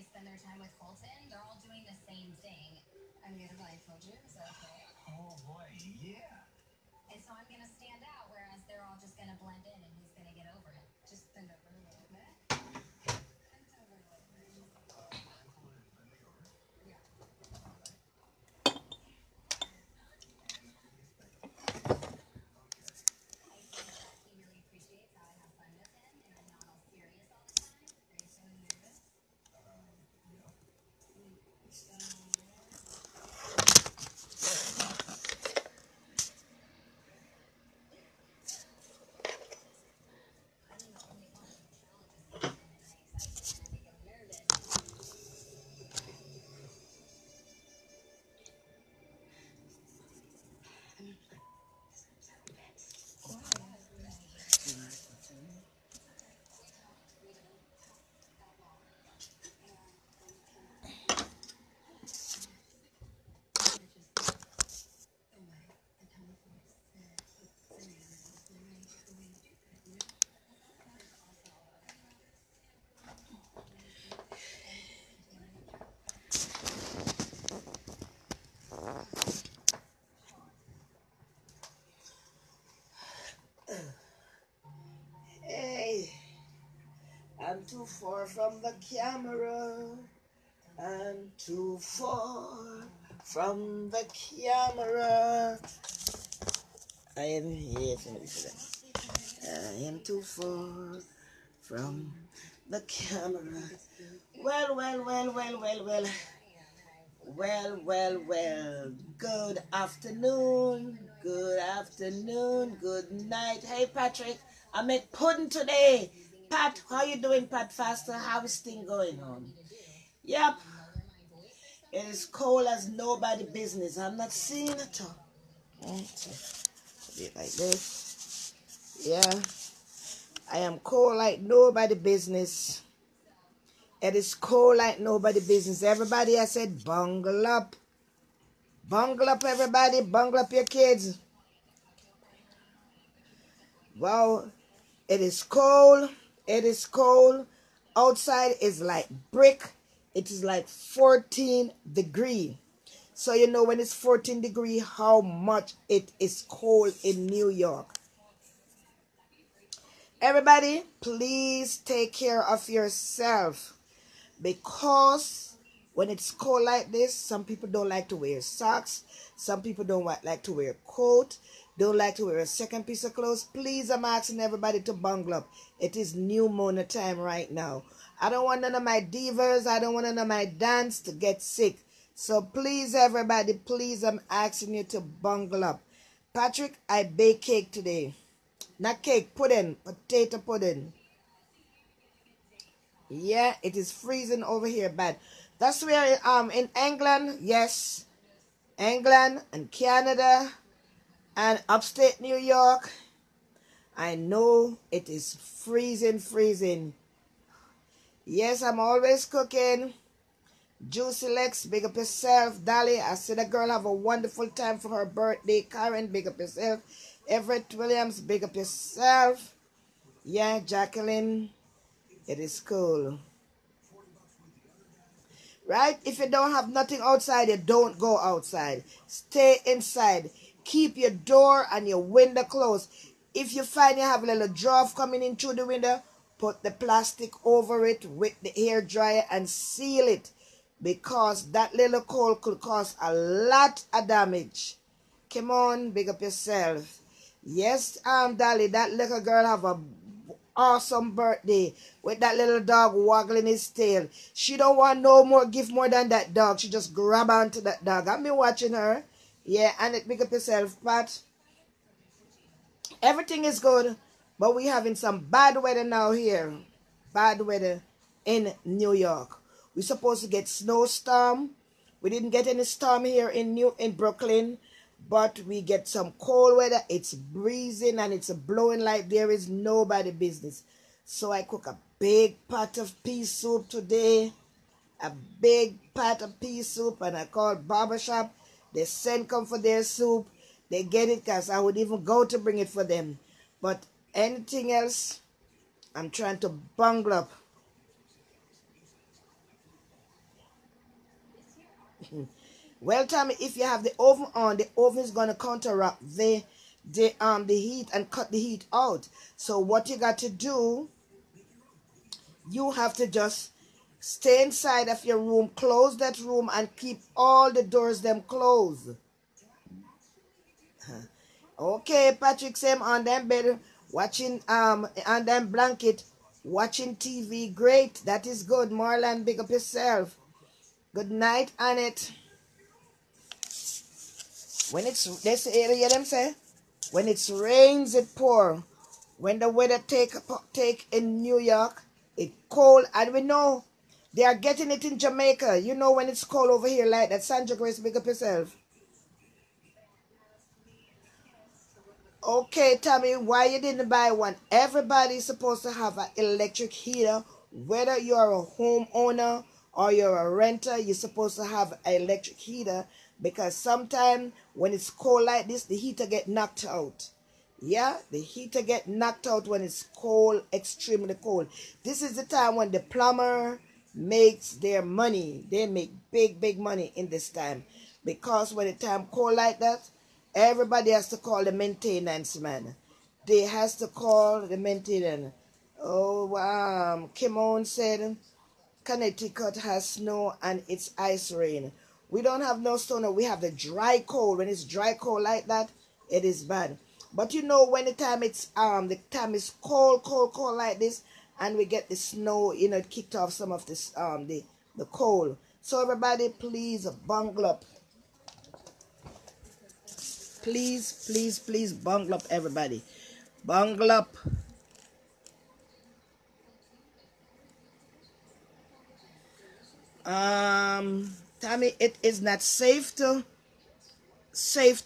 spend their time with Colton, they're all doing the same thing. I'm gonna, I told you, is that okay? Oh boy, yeah. And so I'm gonna stand out, whereas they're all just gonna blend in, and he's gonna get over it. Just bend over a little bit. Bend over a little bit. Yeah. I think that he really appreciates how I have fun with him, and I'm not all serious all the time. Are you feeling nervous? Hey, I'm too far from the camera. I'm too far from the camera. I am here. I am too far from the camera. Well, well, well, well, well, well. Well, well, well. Good afternoon. Good afternoon. Good night. Hey, Patrick. I make pudding today. Pat, how you doing, Pat Faster? How is thing going on? Yep. It is cold as nobody business. I'm not seeing it all. Put it like this. Yeah. I am cold like nobody business. It is cold like nobody business. Everybody, I said, bungle up. Bungle up, everybody. Bungle up your kids. Wow. It is cold. It is cold. Outside is like brick. It is like 14 degrees. So you know when it's 14 degrees how much it is cold in New York. Everybody, please take care of yourself, because when it's cold like this, some people don't like to wear socks. Some people don't like to wear a coat. Don't like to wear a second piece of clothes. Please, I'm asking everybody to bungle up. It is pneumonia time right now. I don't want none of my divas. I don't want none of my dance to get sick. So please, everybody, please, I'm asking you to bungle up. Patrick, I bake cake today. Not cake, pudding, potato pudding. Yeah, it is freezing over here bad. That's where in England, yes, England and Canada and upstate New York, I know it is freezing, freezing. Yes, I'm always cooking. Juicy Lex, big up yourself. Dolly, I see the girl have a wonderful time for her birthday. Karen, big up yourself. Everett Williams, big up yourself. Yeah, Jacqueline, it is cool. Right? If you don't have nothing outside, you don't go outside. Stay inside. Keep your door and your window closed. If you find you have a little draft coming in through the window, put the plastic over it with the hair dryer and seal it, because that little cold could cause a lot of damage. Come on, big up yourself. Yes, Dolly, that little girl have a awesome birthday with that little dog waggling his tail. She don't want no more gift more than that dog. She just grab onto that dog. I've been watching her. Yeah, and it, pick up yourself, Pat. Everything is good, but we having some bad weather now here. Bad weather in New York. We supposed to get snowstorm. We didn't get any storm here in Brooklyn, but we get some cold weather. It's breezing and it's blowing like there is nobody business. So I cook a big pot of pea soup today. A big pot of pea soup, and I called barbershop. They send come for their soup. They get it, because I would even go to bring it for them. But anything else, I'm trying to bungle up. Well, Tommy, if you have the oven on, the oven is gonna counteract the heat and cut the heat out. So what you got to do, you have to just stay inside of your room, close that room, and keep all the doors them closed. Okay, Patrick, same on them bed, watching on them blanket, watching TV. Great, that is good. Marlon, big up yourself. Good night, Annette. When it's this area, them say, when it's rains, it pour. When the weather take in New York, it cold, and we know they are getting it in Jamaica. You know when it's cold over here like that. Sandra Grace, big up yourself. Okay, Tommy, why you didn't buy one? Everybody's supposed to have an electric heater. Whether you're a homeowner or you're a renter, you're supposed to have an electric heater because sometimes when it's cold like this, the heater get knocked out. Yeah, the heater get knocked out when it's cold, extremely cold. This is the time when the plumber makes their money. They make big, big money in this time. Because when the time cold like that, everybody has to call the maintenance man. They has to call the maintenance. Oh, Kimon said Connecticut has snow and it's ice rain. We don't have no snow. We have the dry cold. When it's dry cold like that, it is bad. But you know when the time is cold, cold, cold like this, and we get the snow, you know, it kicked off some of this the cold. So everybody, please bungle up. Please, please, please bungle up, everybody. Bungle up. Tammy, it is not safe to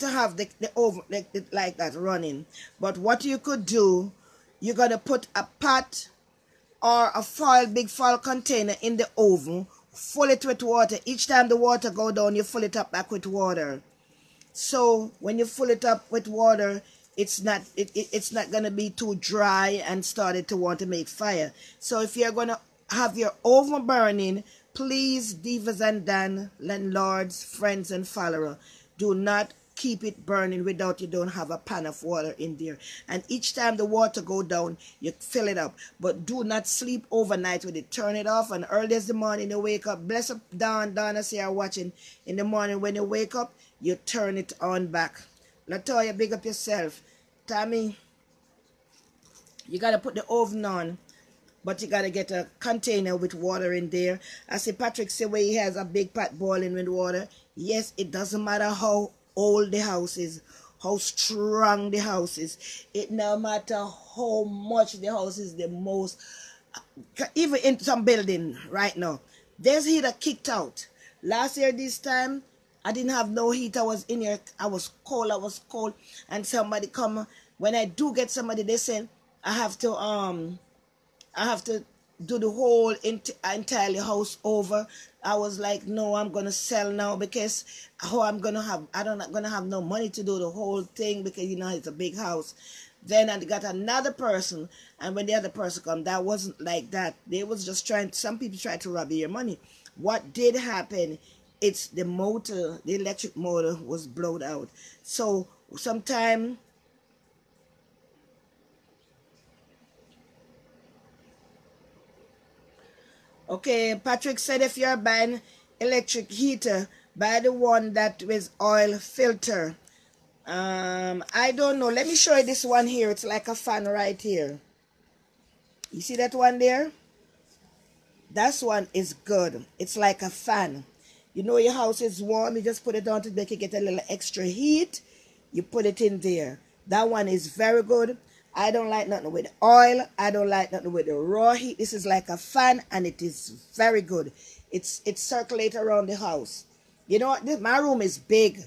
have the oven like that running. But what you could do, you gotta put a pot or a big foil container in the oven, fill it with water. Each time the water go down, you fill it up back with water. So when you fill it up with water, it's not gonna be too dry and started to want to make fire. So if you're gonna have your oven burning, please, divas and Dan, landlords, friends and followers, do not keep it burning without you don't have a pan of water in there. And each time the water go down, you fill it up. But do not sleep overnight with it. Turn it off, and early as the morning you wake up. Bless up Donna, see her watching. In the morning when you wake up, you turn it on back. Latoya, big up yourself. Tammy, you got to put the oven on, but you got to get a container with water in there. I see Patrick say where he has a big pot boiling with water. Yes, it doesn't matter how old the house is, how strong the house is. It no matter how much the house is the most, even in some building right now, there's heater kicked out. Last year this time, I didn't have no heat. I was in here. I was cold. And somebody come. When I do get somebody, they say I have to do the whole entirely house over. I was like, no, I'm gonna sell now because I'm not gonna have no money to do the whole thing because you know it's a big house. Then I got another person, and when the other person come, that wasn't like that. They was just some people tried to rob your money. What did happen? It's the motor, the electric motor was blown out. So sometime. Okay, Patrick said if you're buying electric heater, buy the one that with oil filter. I don't know. Let me show you this one here. It's like a fan right here. You see that one there? That one is good. It's like a fan. You know your house is warm. You just put it on to make it get a little extra heat. You put it in there. That one is very good. I don't like nothing with oil. I don't like nothing with the raw heat. This is like a fan, and it is very good. It's circulate around the house. You know what? My room is big,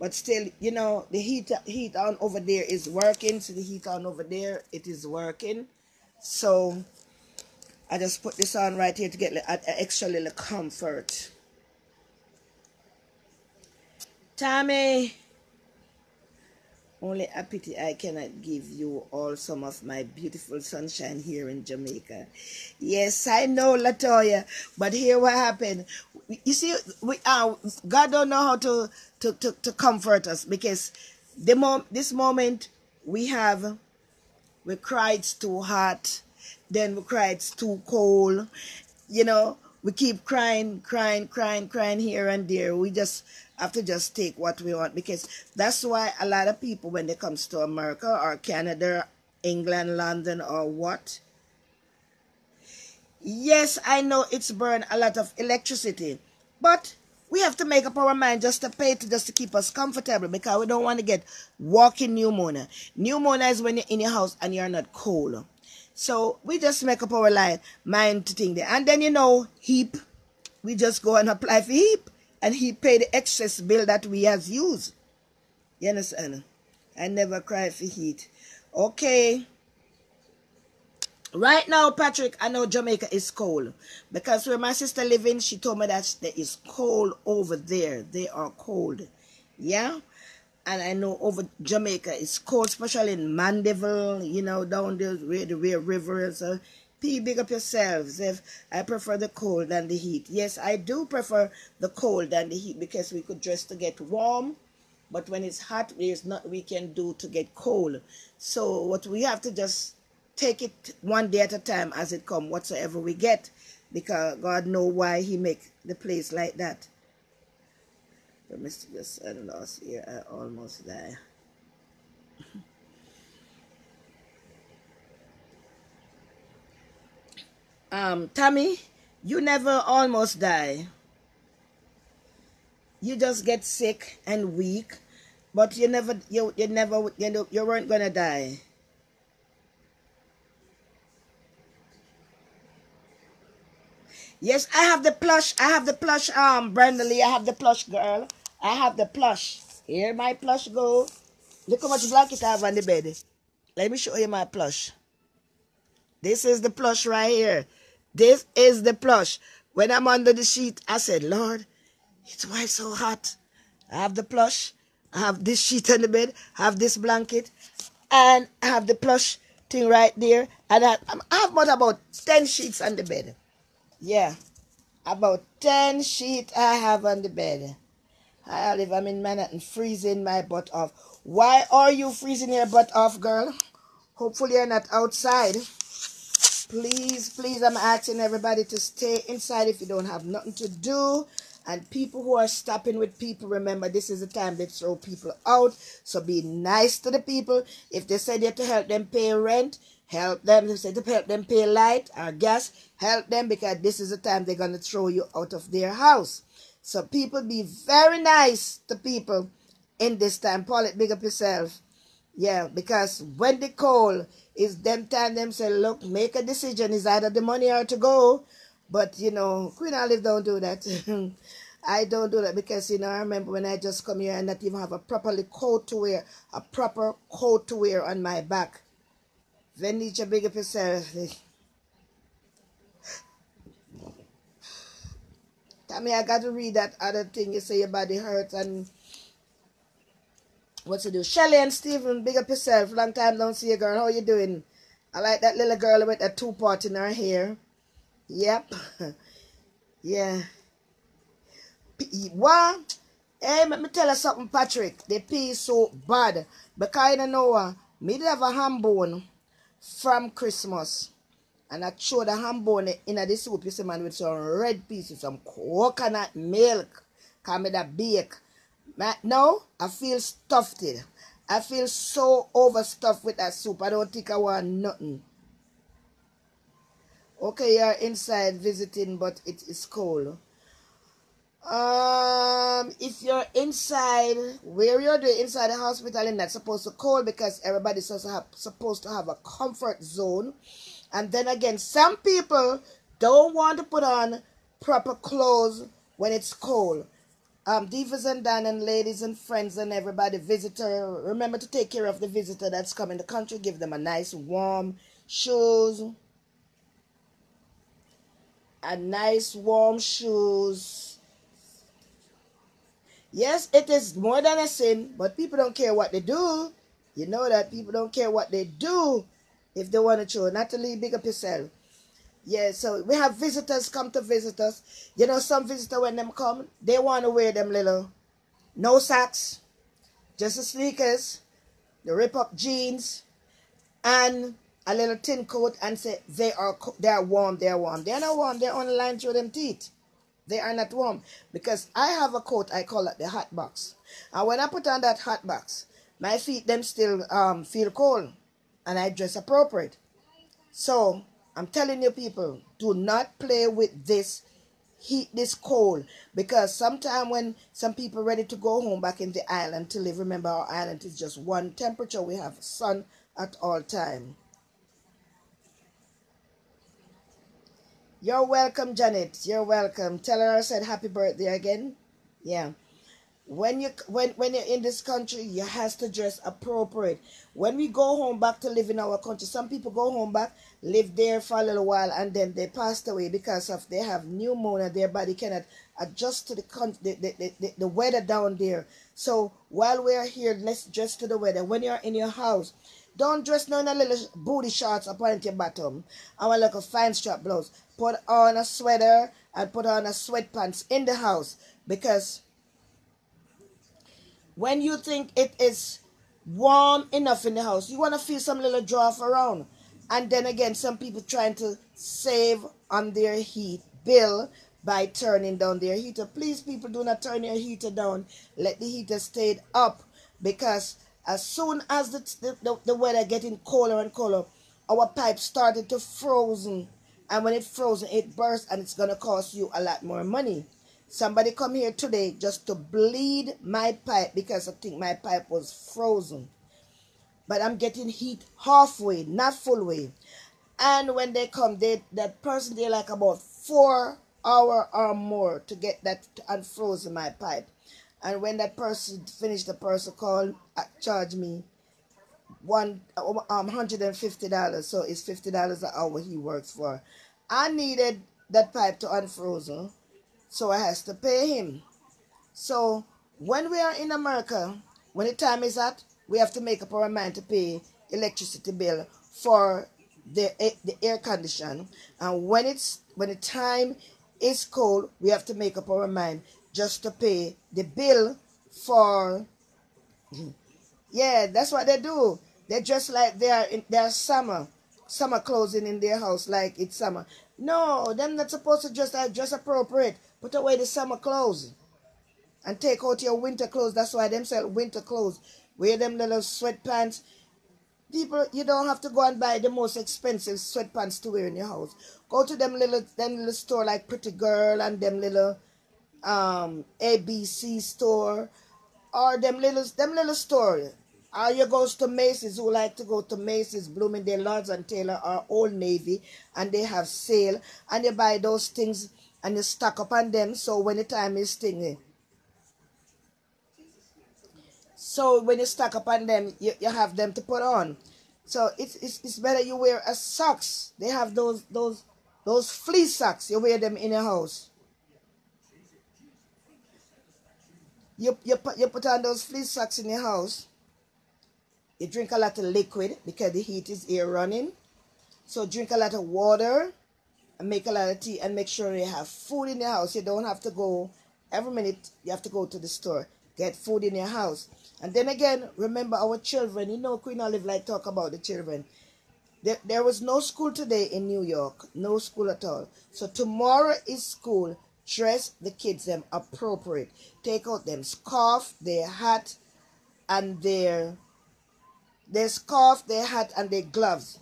but still, you know, the heat on over there is working. So the heat on over there, it is working. So I just put this on right here to get an extra little comfort. Tammy, Only a pity I cannot give you all some of my beautiful sunshine here in Jamaica. Yes, I know, Latoya, but here what happened. You see, God don't know how to comfort us, because this moment we have, we cry it's too hot, then we cry it's too cold. You know, we keep crying here and there. We just have to just take what we want, because that's why a lot of people, when they comes to America or Canada, England, London, or what, yes, I know it's burn a lot of electricity, but we have to make up our mind just to pay just to keep us comfortable, because we don't want to get walking pneumonia. Pneumonia is when you're in your house and you're not cold. So we just make up our mind to think that. And then, heap, we just go and apply for heap, and he pay the excess bill that we has used. You understand? I never cry for heat. Okay. Right now, Patrick, I know Jamaica is cold, because where my sister living, she told me that there is cold over there. They are cold. Yeah? And I know over Jamaica it's cold, especially in Mandeville, down there where the river is. Big up yourselves. If I prefer the cold than the heat. Yes, I do prefer the cold than the heat, because we could dress to get warm. But when it's hot, there's nothing we can do to get cold. So what we have to just take it one day at a time as it come, whatsoever we get, because God know why he make the place like that. But Mr. Just I lost here, I almost die. Tammy, you never almost die. You just get sick and weak, but you weren't gonna die. Yes, I have the plush. Brenda Lee, I have the plush, girl. I have the plush. Here my plush go. Look how much blanket I have on the bed. Let me show you my plush. This is the plush right here. This is the plush. When I'm under the sheet, I said, Lord, it's why it's so hot. I have the plush. I have this sheet on the bed. I have this blanket. And I have the plush thing right there. And I have about 10 sheets on the bed. Yeah. About 10 sheets I have on the bed. I live, I'm in Manhattan, freezing my butt off. Why are you freezing your butt off, girl? Hopefully you're not outside. Please, I'm asking everybody to stay inside if you don't have nothing to do. And people who are stopping with people, remember, this is the time they throw people out. So be nice to the people. If they said you have to help them pay rent, help them. If they said to help them pay light or gas, help them, because this is the time they're going to throw you out of their house. So people, be very nice to people in this time. Paul, big up yourself. Yeah, because when they call, it's them time them say, look, make a decision. It's either the money or to go. But, Queen Olive don't do that. I don't do that because, I remember when I just come here and not even have a proper coat to wear on my back. Venetia, big up yourself. Tammy, I got to read that other thing. You say your body hurts and what to do. Shelly and Stephen, big up yourself. Long time don't see you, girl. How you doing? I like that little girl with a 2-part in her hair. Yep. Yeah. What? Hey, let me tell you something, Patrick. The pee is so bad. Because you know, me did have a ham bone from Christmas. And I throw the ham bone in the soup, you see, man, with some red pieces, some coconut milk. Cause me that bake. Now, I feel stuffed. I feel so overstuffed with that soup. I don't think I want nothing. Okay, you're inside visiting, but it is cold. If you're inside, where you're doing inside the hospital, and that's supposed to cold because everybody's supposed to have a comfort zone. And then again, some people don't want to put on proper clothes when it's cold. Divas and Dan and ladies and friends and everybody, visitor, remember to take care of the visitor that's coming to the country. Give them a nice warm shoes. A nice warm shoes. Yes, it is more than a sin, but people don't care what they do. You know that people don't care what they do if they want to show. Natalie, big up yourself. Yeah, so we have visitors come to visit us. You know, some visitor when them come, they want to wear them little no socks, just the sneakers, the rip up jeans, and a little thin coat, and say they are warm. They're warm. They're not warm. They're only lying through them teeth. They are not warm because I have a coat. I call it the hot box. And when I put on that hot box, my feet them still feel cold, and I dress appropriate. So I'm telling you, people, do not play with this heat, this cold, because sometime when some people ready to go home back in the island to live, remember our island is just one temperature. We have sun at all time. You're welcome, Janet. You're welcome. Tell her I said happy birthday again. Yeah. When you're in this country, you have to dress appropriate. When we go home back to live in our country, some people go home back, live there for a little while, and then they passed away because of they have pneumonia. Their body cannot adjust to the weather down there. So while we're here, let's dress to the weather. When you're in your house, don't dress no in a little booty shorts upon your bottom. I want like a fine strap blouse. Put on a sweater and put on a sweatpants in the house, because when you think it is warm enough in the house, you want to feel some little draft around. And then again, some people trying to save on their heat bill by turning down their heater. Please, people, do not turn your heater down. Let the heater stay up, because as soon as the weather getting colder and colder, our pipe started to frozen. And when it frozen, it bursts, and it's going to cost you a lot more money. Somebody come here today just to bleed my pipe because I think my pipe was frozen. But I'm getting heat halfway, not full way. And when they come, that person, they like about 4 hours or more to get that to unfrozen my pipe. And when that person finished, the person called, charge me $150. So it's $50 an hour he works for. I needed that pipe to unfrozen, so I has to pay him. So when we are in America, when the time is hot, we have to make up our mind to pay electricity bill for the air condition. And when the time is cold, we have to make up our mind just to pay the bill for. Yeah, that's what they do. They dress like they are in their summer clothing in their house, like it's summer. No, them not supposed to dress appropriate. Put away the summer clothes and take out your winter clothes. That's why them sell winter clothes. Wear them little sweatpants. People, you don't have to go and buy the most expensive sweatpants to wear in your house. Go to them little store like Pretty Girl and them little ABC store, or them little store. Or you goes to Macy's, who like to go to Macy's, Bloomingdale, Lords and Taylor, or Old Navy, and they have sale, and you buy those things and you stock up on them. So when the time is stinging, so when you stack up on them, you have them to put on. So it's better you wear a socks. They have those fleece socks. You wear them in your house. You put on those fleece socks in your house. You drink a lot of liquid because the heat is here running. So drink a lot of water and make a lot of tea, and make sure you have food in your house. You don't have to go every minute. You have to go to the store, get food in your house. And then again, remember our children. You know, Queen Olive like talk about the children. There was no school today in New York. No school at all. So tomorrow is school. Dress the kids them appropriate. Take out them scarf, their hat, and their scarf, their hat, and their gloves.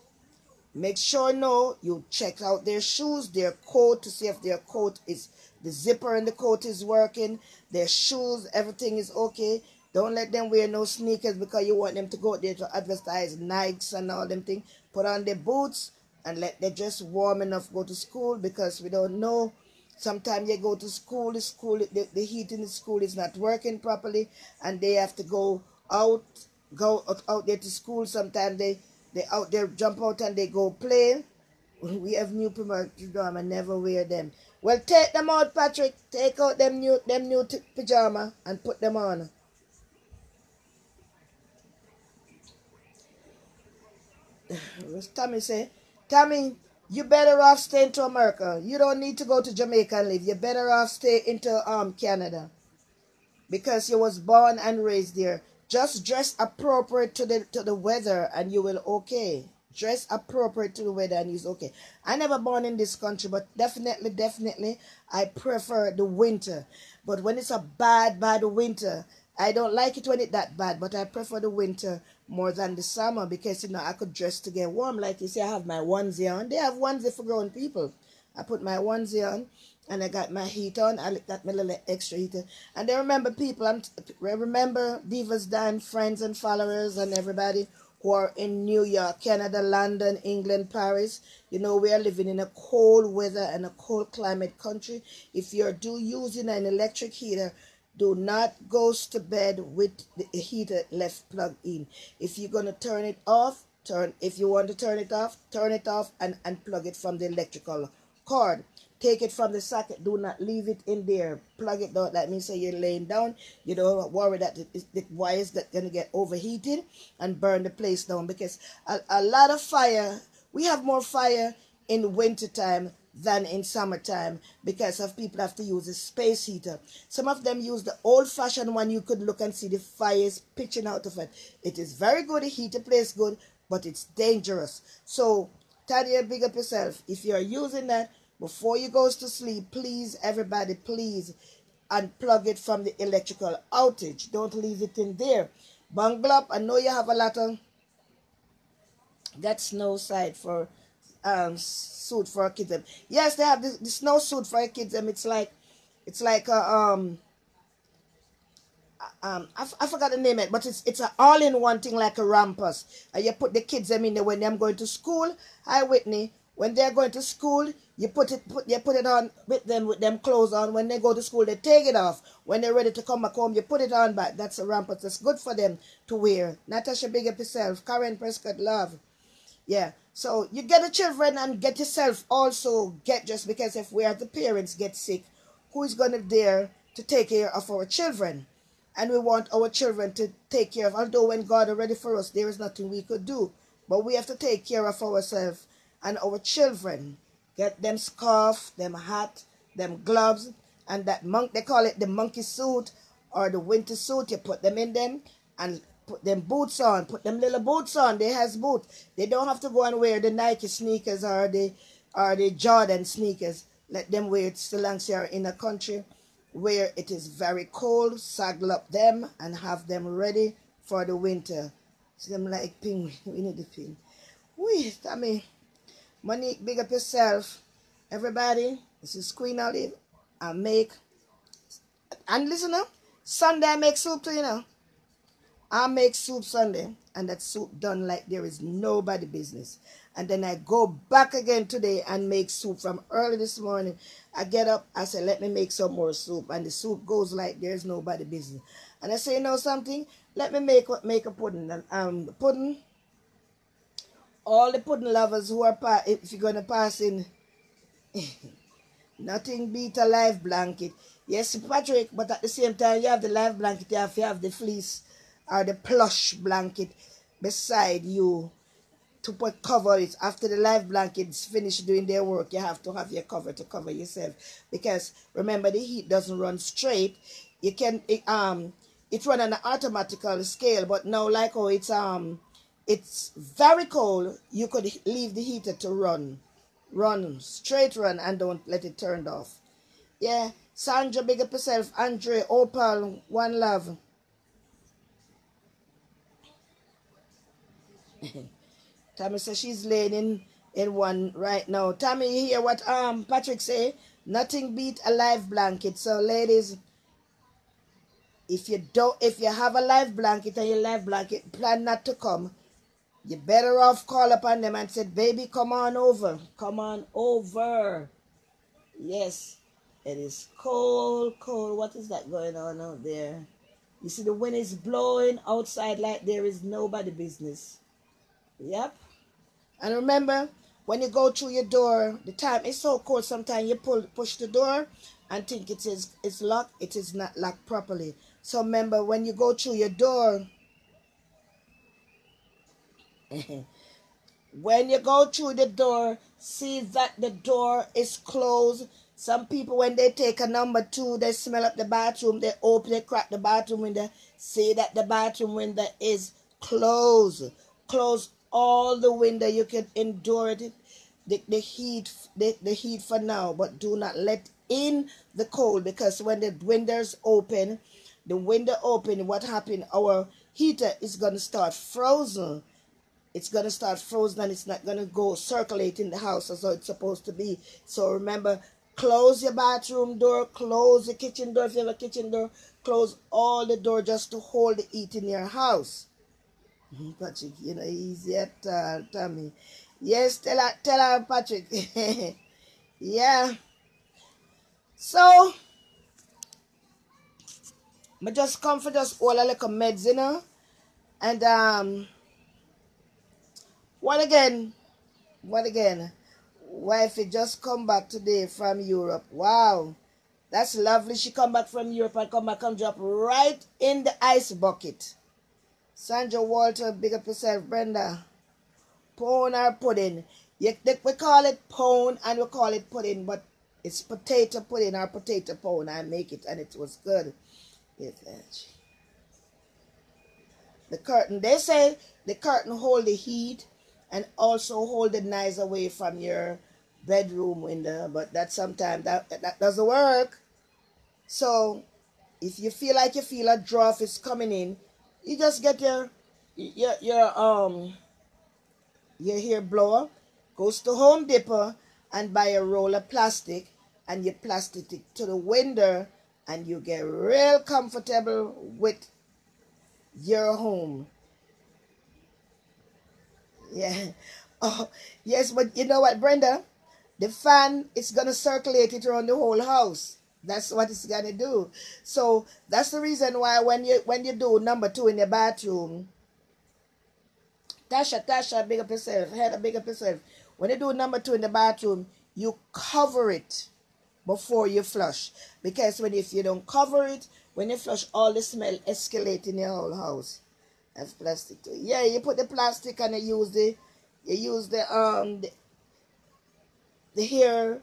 Make sure you check out their shoes, their coat, to see if their coat is, the zipper in the coat is working, their shoes, everything is okay. Don't let them wear no sneakers because you want them to go there to advertise Nikes and all them things. Put on their boots and let them just warm enough go to school, because we don't know. Sometimes you go to school, the heat in the school is not working properly, and they have to go out there to school. Sometimes they out there jump out and they go play. We have new pajama, never wear them. Well, take them out, Patrick. Take out them new pajama and put them on. Tommy say, Tommy, you better off staying to America. You don't need to go to Jamaica and live. You better off stay into Canada because you was born and raised there. Just dress appropriate to the weather and you will okay. Dress appropriate to the weather and you's okay. I never born in this country, but definitely I prefer the winter. But when it's a bad winter, I don't like it when it's that bad, but I prefer the winter more than the summer because I could dress to get warm. Like you see, I have my onesie on. They have onesie for grown people. I put my onesie on and I got my heat on. I got my little extra heater. And I remember people, I remember Divas Dan, friends and followers and everybody who are in New York, Canada, London, England, Paris. We are living in a cold weather and a cold climate country. If you're using an electric heater, do not go to bed with the heater left plugged in. If you're going to turn it off, if you want to turn it off and unplug it from the electrical cord. Take it from the socket. Do not leave it in there. Plug it down. That means you're laying down. You don't worry that the wires that going to get overheated and burn the place down. Because a lot of fire, we have more fire in winter time than in summertime because of people have to use a space heater. Some of them use the old-fashioned one. You could look and see the fires pitching out of it. It is very good. The heater plays good, but it's dangerous. So, Tadia, big up yourself. If you're using that, before you go to sleep, please, everybody, please unplug it from the electrical outage. Don't leave it in there. Bungle up. I know you have a lot of that snow side for suit for kids. Yes, they have the snow suit for kids. It's like a I forgot the name of it, but it's an all-in-one thing like a rampus. And you put the kids them in there when they're going to school. Hi Whitney. When they're going to school, you put it on with them clothes on. When they go to school, they take it off. When they're ready to come back home, you put it on back. That's a rampus. That's good for them to wear. Natasha, big up yourself. Karen Prescott, love. Yeah. So you get the children and get yourself also get, just because if we are the parents get sick, who is going to dare to take care of our children? And we want our children to take care of, although when God is ready for us, there is nothing we could do. But we have to take care of ourselves and our children. Get them scarf, them hat, them gloves, and that they call it the monkey suit or the winter suit. You put them in them and put them boots on. Put them little boots on. They has boots. They don't have to go and wear the Nike sneakers or the Jordan sneakers. Let them wear it so long as you're in a country where it is very cold. Saddle up them and have them ready for the winter. See them like penguin. We need the pin. Wait, I mean, Monique, big up yourself. Everybody, this is Queen Olive. And listen up, Sunday I make soup too, I make soup Sunday, and that soup done like there is nobody business. And then I go back again today and make soup from early this morning. I get up, I say, let me make some more soup. And the soup goes like there's nobody business. And I say, you know something? Let me make a pudding. Pudding. All the pudding lovers who are, if you're going to pass in, nothing beat a live blanket. Yes, Patrick, but at the same time, you have the live blanket, you have the fleece or the plush blanket beside you to put cover it. After the live blankets finish doing their work, you have to have your cover to cover yourself. Because remember, the heat doesn't run straight. You can it run on an automatical scale, but now like how it's very cold, you could leave the heater to run straight run and don't let it turn off. Yeah, Sandra, big up yourself. Andre, Opal, one love. Tammy says she's laying in one right now. Tammy, you hear what Patrick say? Nothing beat a live blanket. So ladies, if you have a live blanket and your live blanket plan not to come, you better off call upon them and say, baby, come on over. Come on over. Yes, it is cold. What is that going on out there? You see the wind is blowing outside like there is nobody business. Yep. And remember, when you go through your door, the time it's so cold, sometimes you push the door and think it's locked. It is not locked properly. So remember, when you go through your door, When you go through the door, see that the door is closed. Some people, when they take a number 2, they smell up the bathroom, they open, they crack the bathroom window, see that the bathroom window is closed. Close all the window. You can endure it, the heat, the heat for now, but do not let in the cold, because when the windows open, what happened? Our heater is going to start frozen. It's going to start frozen, and it's not going to go circulate in the house as though it's supposed to be. So remember, close your bathroom door, close the kitchen door if you have a kitchen door, close all the door just to hold the heat in your house. Patrick, you know, easy at Tommy. Yes, tell her, Patrick. Yeah. So, I just come for just all a little meds, you know. And what again? Wifey just come back today from Europe. Wow. That's lovely. She come back from Europe and come back and drop right in the ice bucket. Sandra Walter, big up yourself. Brenda. Pone or pudding. We call it pone and we call it pudding, but it's potato pudding or potato pone. I make it and it was good. The curtain. They say the curtain hold the heat and also hold the knives away from your bedroom window, but that sometimes that doesn't work. So if you feel like a draft is coming in, you just get your hair blower, goes to Home Depot and buy a roll of plastic, and you plastic it to the window, and you get real comfortable with your home. Yeah. Oh, yes, but you know what, Brenda? The fan is going to circulate it around the whole house. That's what it's going to do. So that's the reason why when you do number 2 in the bathroom, Tasha, big up yourself. Head, big up yourself. When you do number 2 in the bathroom, you cover it before you flush. Because if you don't cover it, when you flush, all the smell escalate in your whole house. That's plastic too. Yeah, you put the plastic and you use the hair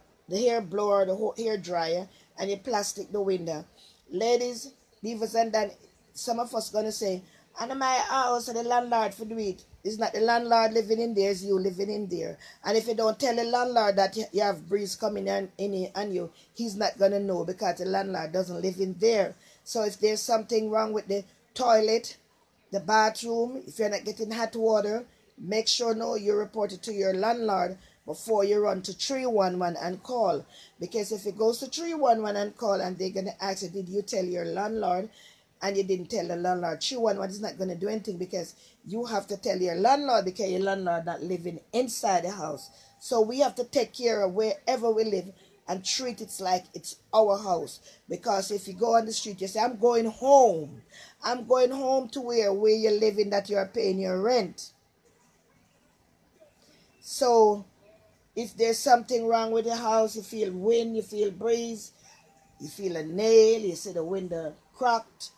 blower, the hair dryer, and you plastic the window. Ladies, leavers, and then some of us gonna say, and my house, and the landlord for do it. It's not the landlord living in there, it's you living in there. And if you don't tell the landlord that you have breeze coming in on you, he's not gonna know, because the landlord doesn't live in there. So if there's something wrong with the toilet, the bathroom, if you're not getting hot water, make sure you report it to your landlord before you run to 311 and call. Because if it goes to 311 and call and they're going to ask you, did you tell your landlord? And you didn't tell the landlord, 311 is not going to do anything, because you have to tell your landlord, because your landlord not living inside the house. So we have to take care of wherever we live and treat it like it's our house. Because if you go on the street, you say, I'm going home. I'm going home to where you're living, that you're paying your rent. So if there's something wrong with the house, you feel wind, you feel breeze, you feel a nail, you see the window cracked.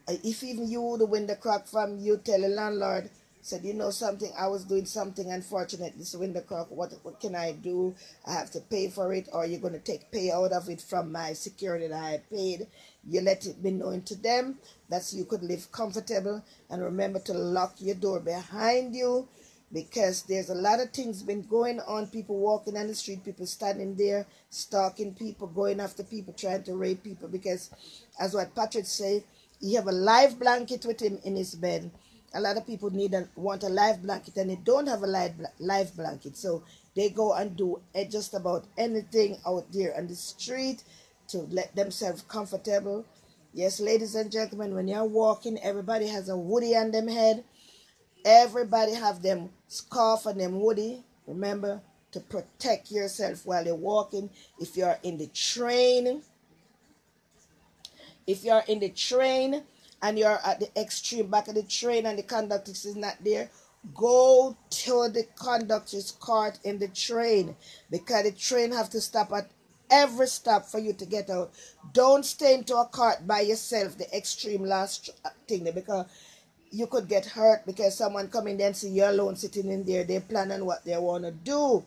If even the window cracked from you, tell the landlord, said, you know something, I was doing something unfortunate, this window crack, what can I do? I have to pay for it, or you're going to pay out of it from my security that I paid. You let it be known to them, that's you could live comfortable. And remember to lock your door behind you, because there's a lot of things been going on. People walking on the street, people standing there, stalking people, going after people, trying to rape people. Because as what Patrick said, he have a live blanket with him in his bed. A lot of people want a live blanket, and they don't have a live blanket. So they go and do just about anything out there on the street to let themselves comfortable. Yes, ladies and gentlemen, when you're walking, everybody has a woody on them head. Everybody have them scarf and them woody. Remember to protect yourself while you're walking. If you're in the train, and you're at the extreme back of the train and the conductor is not there, go to the conductor's cart in the train, because the train have to stop at every stop for you to get out. Don't stay into a cart by yourself, the extreme last thing, because you could get hurt because someone coming there and see you alone sitting in there. They plan on what they want to do.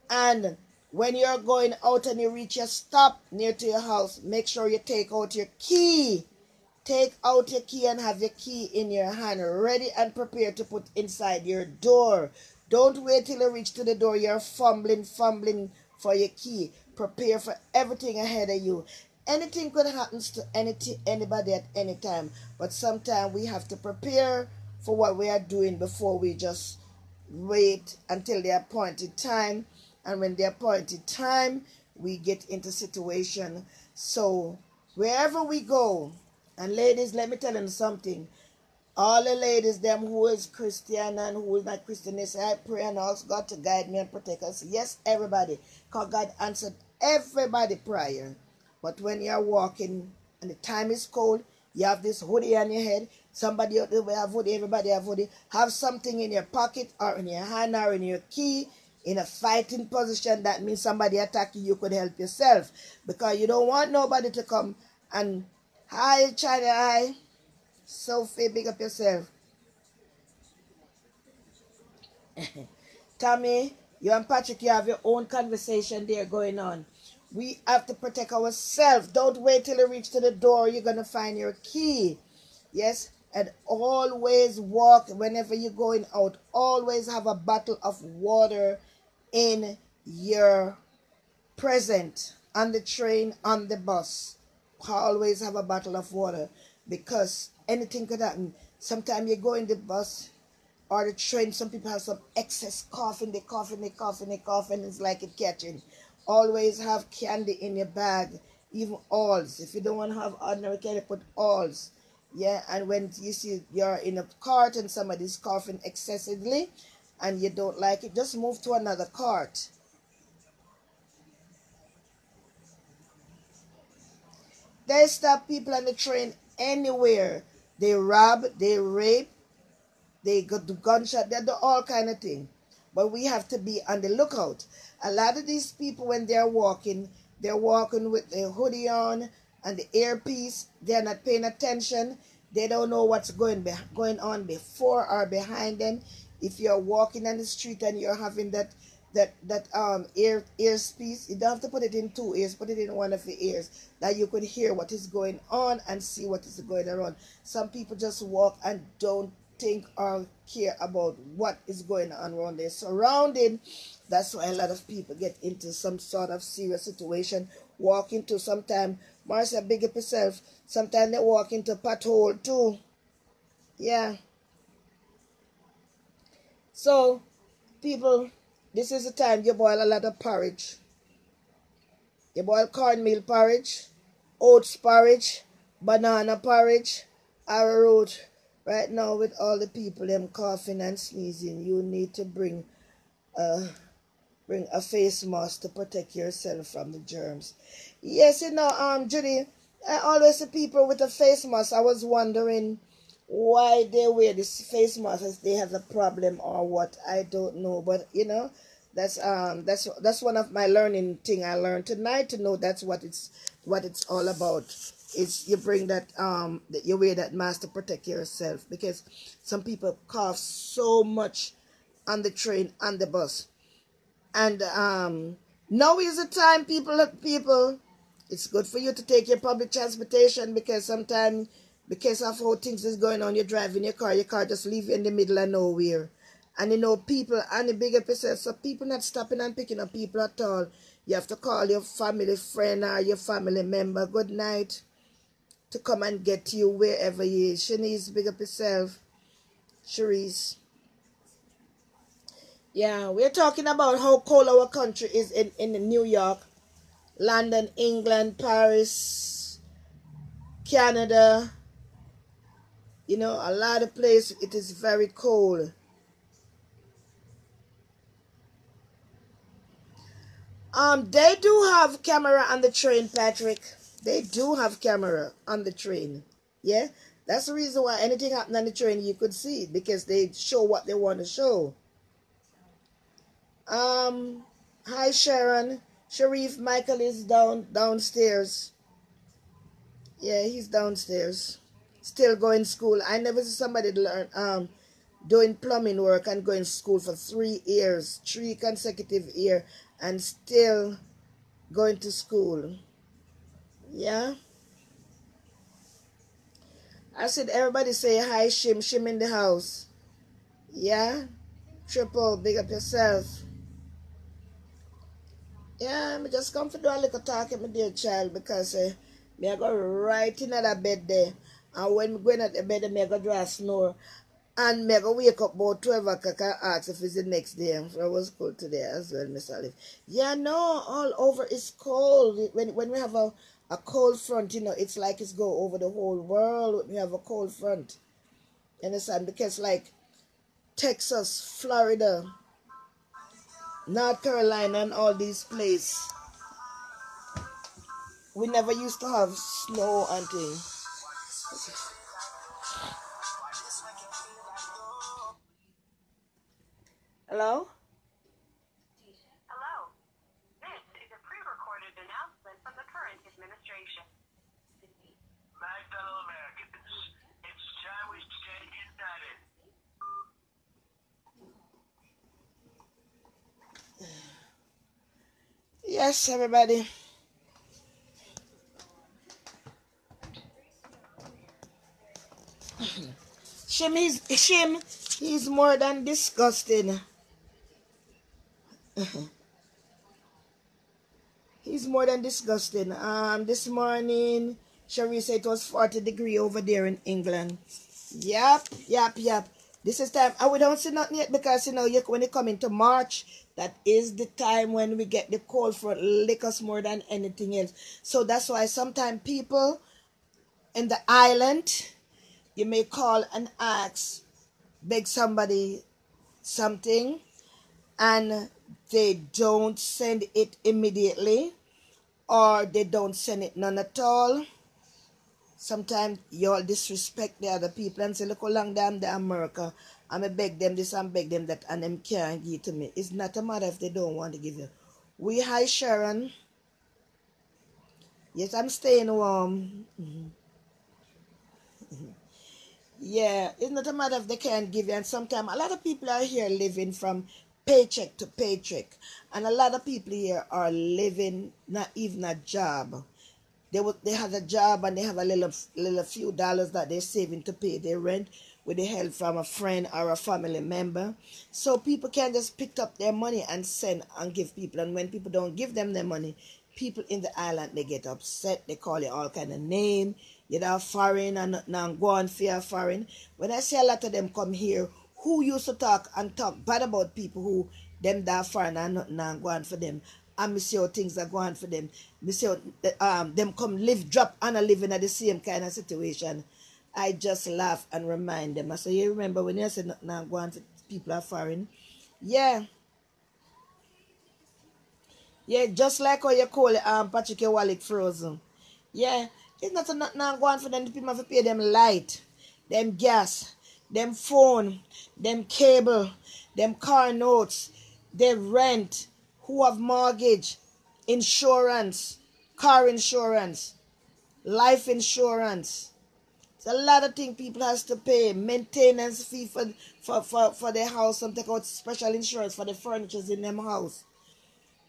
And when you're going out and you reach your stop near to your house, make sure you take out your key. Take out your key and have your key in your hand, ready and prepared to put inside your door. Don't wait till you reach to the door. You're fumbling for your key. Prepare for everything ahead of you. Anything could happen to anybody at any time. But sometimes we have to prepare for what we are doing before we just wait until the appointed time. And when the appointed time, we get into situation. So wherever we go, and ladies, let me tell you something. All the ladies, them who is Christian and who is not Christian, they say, I pray and ask God to guide me and protect us. Yes, everybody. Because God answered everybody prayer. But when you're walking and the time is cold, you have this hoodie on your head. Somebody out there will have hoodie, everybody have hoodie. Have something in your pocket or in your hand or in your key in a fighting position. That means somebody attacking you could help yourself. Because you don't want nobody to come and, hi, China, hi. Sophie, big up yourself. Tommy, you and Patrick, you have your own conversation there going on. We have to protect ourselves. Don't wait till you reach to the door. You're going to find your key. Yes? And always walk whenever you're going out. Always have a bottle of water in your present. On the train, on the bus. Always have a bottle of water. Because anything could happen. Sometimes you go in the bus or the train, some people have some excess coughing, they cough and it's like it catching. Always have candy in your bag, even alls. If you don't want to have ordinary candy, put alls. Yeah, and when you see you're in a cart and somebody's coughing excessively and you don't like it, just move to another cart. They stop people on the train anywhere. They rob, they rape, they go to gunshot, they do all kind of thing. But we have to be on the lookout. A lot of these people, when they're walking with their hoodie on and the earpiece. They're not paying attention. They don't know what's going on before or behind them. If you're walking on the street and you're having that earpiece, you don't have to put it in two ears, put it in one of your ears, that you could hear what is going on and see what is going around. Some people just walk and don't think or care about what is going on around their surrounding. That's why a lot of people get into some sort of serious situation, walk into sometimes, Marcia, big up yourself, sometimes they walk into pothole too. Yeah. So people, this is the time you boil a lot of porridge. You boil cornmeal porridge, oats porridge, banana porridge, arrowroot. Right now, with all the people them coughing and sneezing, you need to bring a face mask to protect yourself from the germs. Yes, Judy, I always see people with a face mask. I was wondering why they wear this face mask, if they have a problem or what. I don't know, but that's one of my learning thing I learned tonight, to know that's what it's all about. It's you bring that you wear that mask to protect yourself, because some people cough so much on the train, on the bus. And now is the time, people, it's good for you to take your public transportation, because sometimes, because of how things is going on, you're driving your car just leave you in the middle of nowhere. And people, and the bigger percent, so people not stopping and picking up people at all. You have to call your family friend or your family member, good night, to come and get you wherever you is. Shanice, big up yourself. Cherise. Yeah, we're talking about how cold our country is in New York, London, England, Paris, Canada. A lot of places it is very cold. They do have camera on the train, Patrick. They do have camera on the train. Yeah, that's the reason why anything happen on the train you could see it, because they show what they want to show. Hi Sharon. Sharif Michael is downstairs. Yeah, he's downstairs. still going school. I never see somebody learn doing plumbing work and going to school for 3 years, 3 consecutive years, and still going to school. Yeah. I said everybody say hi, Shim in the house. Yeah. Triple, big up yourself. Yeah, me just come for do a little talk at my dear child because me I go right in at the bed there. And when me going at the bed, me I go draw a snore. And me I go wake up about 12 o'clock and ask if it's the next day. So I was cold today as well, Miss Olive. Yeah, no, all over is cold. When we have a cold front, you know, it's like it's go over the whole world when we have a cold front. You understand? Because like Texas, Florida, North Carolina and all these places, we never used to have snow and things. Hello? Hello. This is a pre-recorded announcement from the current administration. My fellow Americans, it's time we stay united. Yes, everybody. Shim, he's more than disgusting. He's more than disgusting. This morning, Cherie said it was 40 degrees over there in England. Yep. This is time, and we don't see nothing yet because, you know, when you come into March, that is the time when we get the cold front lick us more than anything else. So that's why sometimes people in the island, you may call and ask, beg somebody something, and they don't send it immediately, or they don't send it none at all. Sometimes you all disrespect the other people and say, look how long they're in America. I'm going to beg them this and beg them that, and them can't give to me. It's not a matter if they don't want to give you. Hi, Sharon. Yes, I'm staying warm. Yeah, it's not a matter if they can't give you. And sometimes a lot of people are here living from paycheck to paycheck. And a lot of people here are living not even a job. They have a job and they have a little few dollars that they're saving to pay their rent with the help from a friend or a family member. So people can just pick up their money and send and give people. And when people don't give them their money, people in the island, they get upset. They call you all kind of name. You're foreign and now go on for your foreign. When I see a lot of them come here who used to talk bad about people who them that foreign and nothing now go on for them. And me see how things are going for them. Me see how them come drop and are living at the same kind of situation. I just laugh and remind them. I say, you remember when you said nothing now go on for people are foreign? Yeah. Yeah, just like how you call it Patrick your wallet frozen. Yeah. It's not nothing now go on for them. The people have to pay them light, them gas, them phone, them cable, them car notes, them rent, who have mortgage, insurance, car insurance, life insurance. It's a lot of things people has to pay. Maintenance fee for their house and take out special insurance for the furnitures in them house.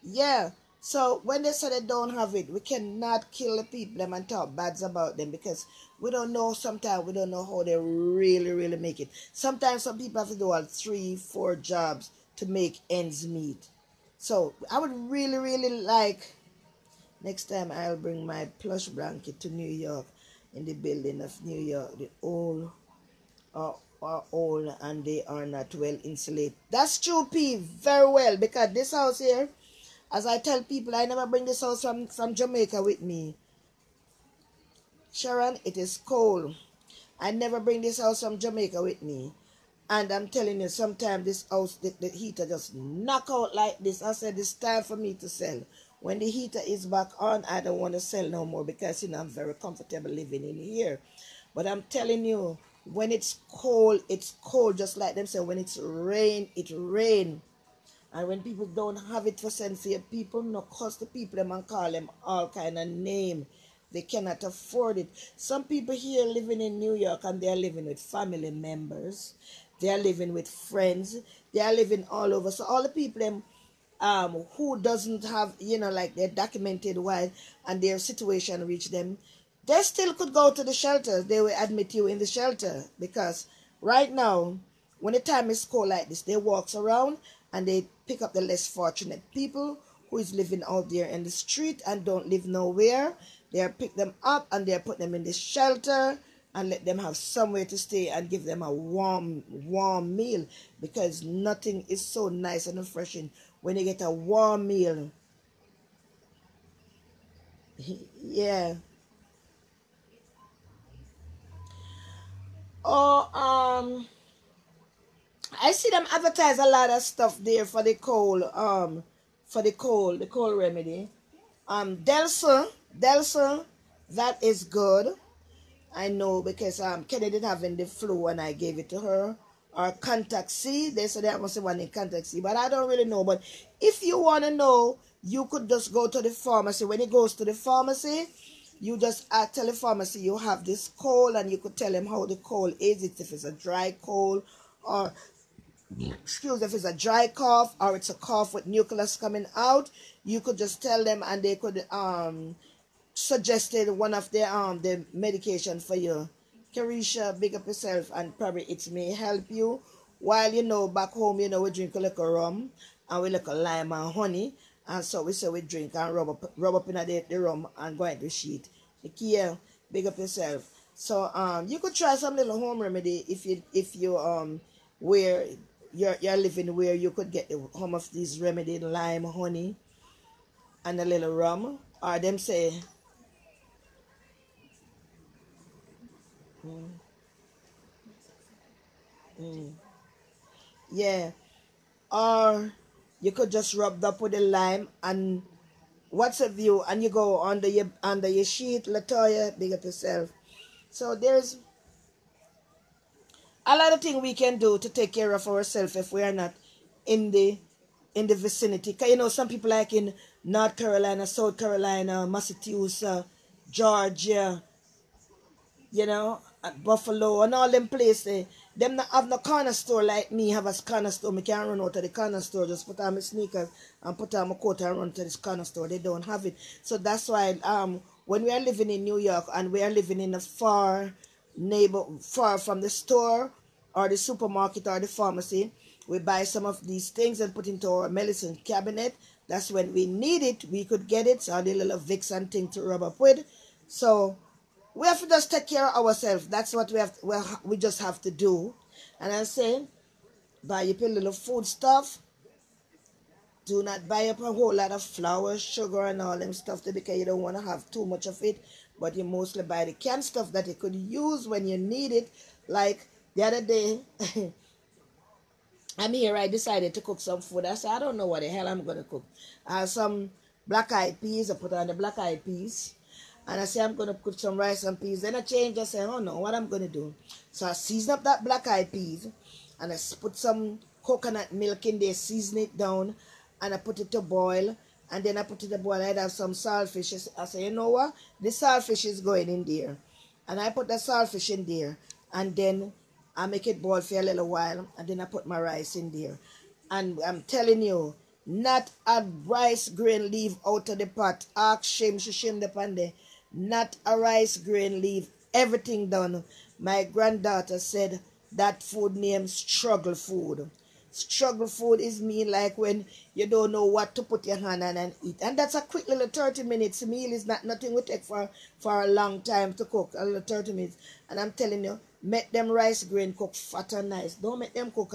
Yeah. So when they say they don't have it, we cannot kill the people them and talk bad about them because we don't know, sometimes we don't know how they really make it. Sometimes some people have to do 3-4 jobs to make ends meet. So I would really like, next time I'll bring my plush blanket to New York, in the building of New York. The old are old and they are not well insulated. That's true, P, very well, because this house here, as I tell people, I never bring this house from Jamaica with me. Sharon, it is cold. I never bring this house from Jamaica with me. And I'm telling you, sometimes this house, the heater just knock out like this. I said, it's time for me to sell. When the heater is back on, I don't want to sell no more because, you know, I'm very comfortable living in here. But I'm telling you, when it's cold just like them say, when it's rain, it rain. And when people don't have it for send for your people, no cost the people them and call them all kind of name. They cannot afford it. Some people here living in New York and they are living with family members. They are living with friends. They are living all over. So all the people them who doesn't have, like they're documented why and their situation reach them, they still could go to the shelter. They will admit you in the shelter because right now, when the time is cold like this, they walks around and they pick up the less fortunate people who is living out there in the street and don't live nowhere. They pick them up and they put them in the shelter and let them have somewhere to stay and give them a warm meal, because nothing is so nice and refreshing when you get a warm meal. Yeah. Oh, I see them advertise a lot of stuff there for the cold, the cold remedy. Delsa, that is good. I know because Kenny did having the flu and I gave it to her. Or contact C, they said there must be one in contact C, but I don't really know. But if you want to know, you could just go to the pharmacy. When it goes to the pharmacy, you just tell the pharmacy you have this cold, and you could tell them how the cold is. If it's a dry cold, or if it's a dry cough, or it's a cough with nucleus coming out, you could just tell them and they could suggested one of the medication for you. Carisha, big up yourself, and probably it may help you. While back home, we drink a little rum and we little lime and honey, and so we say we drink and rub up in the rum and go into the sheet. Nikia, big up yourself. So you could try some little home remedy if you where you're living, where you could get the home of these remedy, lime, honey, and a little rum, or them say. Mm, mm. Yeah, or you could just rub up with the lime and what's a view, and you go under your sheet, Latoya, big up yourself. So there's a lot of things we can do to take care of ourselves if we are not in the vicinity. 'Cause some people like in North Carolina, South Carolina, Massachusetts, Georgia, at Buffalo and all them places, them not have no corner store like me have a corner store. Me can run out of the corner store, just put on my sneakers and put on my coat and run to this corner store. They don't have it. So that's why when we are living in New York and we are living in a far from the store or the supermarket or the pharmacy, we buy some of these things and put into our medicine cabinet. That's when we need it, we could get it. So the little Vicks and thing to rub up with. So we have to just take care of ourselves. That's what we just have to do. And I say, buy up a little food stuff. Do not buy up a whole lot of flour, sugar, and all them stuff because you don't want to have too much of it. But you mostly buy the canned stuff that you could use when you need it. Like the other day, I'm here, I decided to cook some food. I said, I don't know what the hell I'm going to cook. I have some black-eyed peas. I put on the black-eyed peas. And I say, I'm going to cook some rice and peas. Then I change. I say, oh no, what I'm going to do. So I season up that black-eyed peas. And I put some coconut milk in there, season it down. And I put it to boil. And then I put it to boil. I'd have some saltfish. I say, you know what? This saltfish is going in there. And I put the saltfish in there. And then I make it boil for a little while. And then I put my rice in there. And I'm telling you, not a rice grain leave out of the pot. Ask shame, she shame the pan there. Not a rice grain leave. Everything done. My granddaughter said that food named struggle food. Struggle food is mean like when you don't know what to put your hand on and eat. And that's a quick little 30 minutes meal. Is not nothing we take for a long time to cook. A little 30 minutes. And I'm telling you, make them rice grain cook fat and nice. Don't make them cook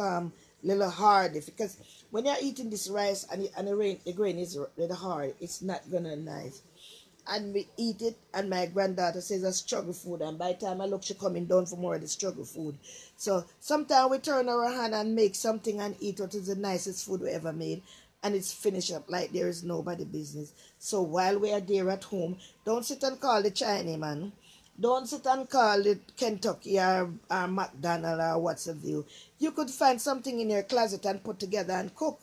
little hard. Because when you're eating this rice and the grain is little hard, it's not gonna nice. And we eat it, and my granddaughter says a struggle food, and by the time I look, she coming down for more of the struggle food. So sometimes we turn our hand and make something and eat what is the nicest food we ever made, and it's finished up like there is nobody business. So while we are there at home, don't sit and call the Chinese man. Don't sit and call it Kentucky or McDonald's or what's have you. You could find something in your closet and put together and cook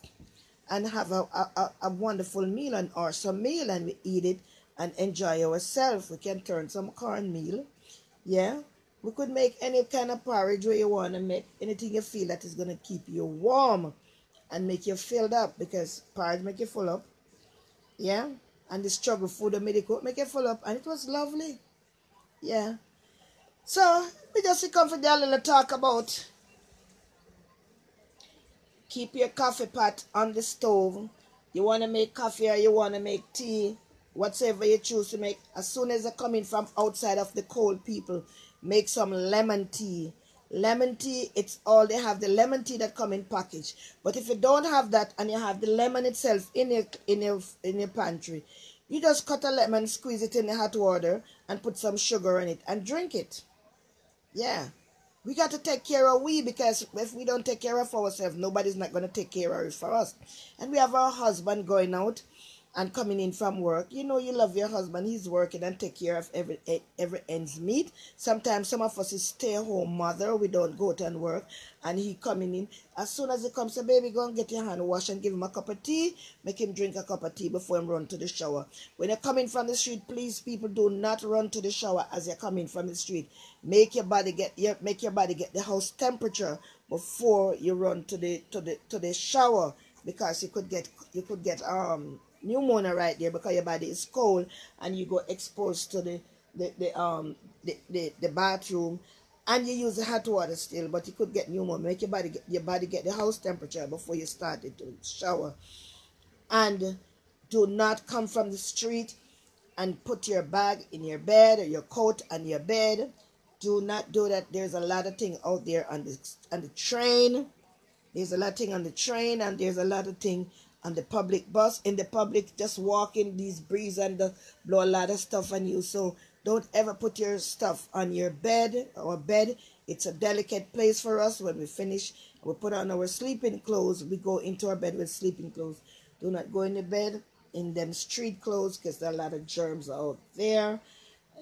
and have a wonderful meal or some meal, and we eat it and enjoy ourselves. We can turn some cornmeal. Yeah. We could make any kind of porridge where you want to make, anything you feel that is going to keep you warm and make you filled up, because porridge make you full up. Yeah. And the struggle food and medical make you full up. And it was lovely. Yeah. So we just come for a little talk about keep your coffee pot on the stove. You want to make coffee or you want to make tea, whatever you choose to make. As soon as they're coming from outside of the cold, people, make some lemon tea. Lemon tea, it's all they have, the lemon tea that come in package. But if you don't have that and you have the lemon itself in your pantry, you just cut a lemon, squeeze it in the hot water, and put some sugar in it and drink it. Yeah. We got to take care of we, because if we don't take care of ourselves, nobody's not going to take care of it for us. And we have our husband going out and coming in from work. You know you love your husband. He's working and take care of every ends meet. Sometimes some of us is stay-home mother. We don't go to and work. And he coming in. As soon as he comes, say, baby, go and get your hand washed and give him a cup of tea. Make him drink a cup of tea before him run to the shower. When you're coming from the street, please, people, do not run to the shower as you're coming from the street. Make your body get the house temperature before you run to the shower, because you could get pneumonia right there, because your body is cold and you go exposed to the bathroom, and you use the hot water still, but you could get pneumonia. Make your body get the house temperature before you start to shower. And do not come from the street and put your bag in your bed or your coat on your bed. Do not do that. There's a lot of things out there on the train. There's a lot of things on the train, and there's a lot of things on the public bus. In the public, just walking, these breeze and blow a lot of stuff on you. So don't ever put your stuff on your bed. Our bed, it's a delicate place for us. When we finish, we put on our sleeping clothes. We go into our bed with sleeping clothes. Do not go in the bed in them street clothes, because there are a lot of germs out there.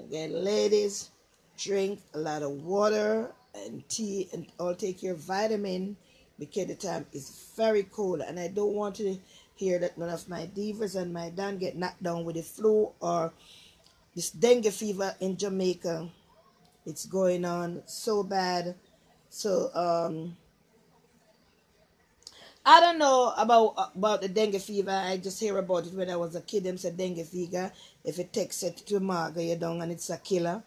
Again, ladies, drink a lot of water and tea, and all take your vitamin, because the time is very cold. And I don't want to hear that none of my divas and my Dan get knocked down with the flu or this dengue fever in Jamaica. It's going on so bad. So I don't know about the dengue fever. I just hear about it when I was a kid. Them said dengue fever, if it takes it to Marga, you down, and it's a killer.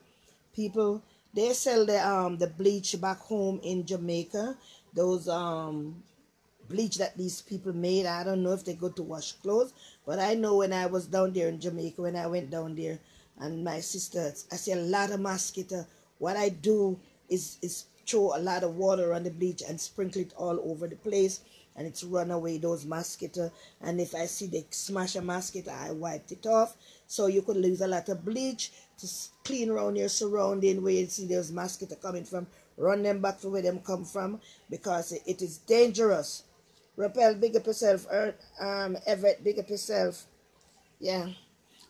People, they sell the bleach back home in Jamaica. Those bleach that these people made. I don't know if they go to wash clothes, but I know when I was down there in Jamaica, when I went down there, and my sister, I see a lot of mosquito. What I do is throw a lot of water on the bleach and sprinkle it all over the place, and it's run away those mosquito. And if I see they smash a mosquito, I wiped it off. So you could use a lot of bleach to clean around your surrounding where you see those mosquito coming from. Run them back to where them come from, because it is dangerous. Rappel, big up yourself. Everett, big up yourself. Yeah.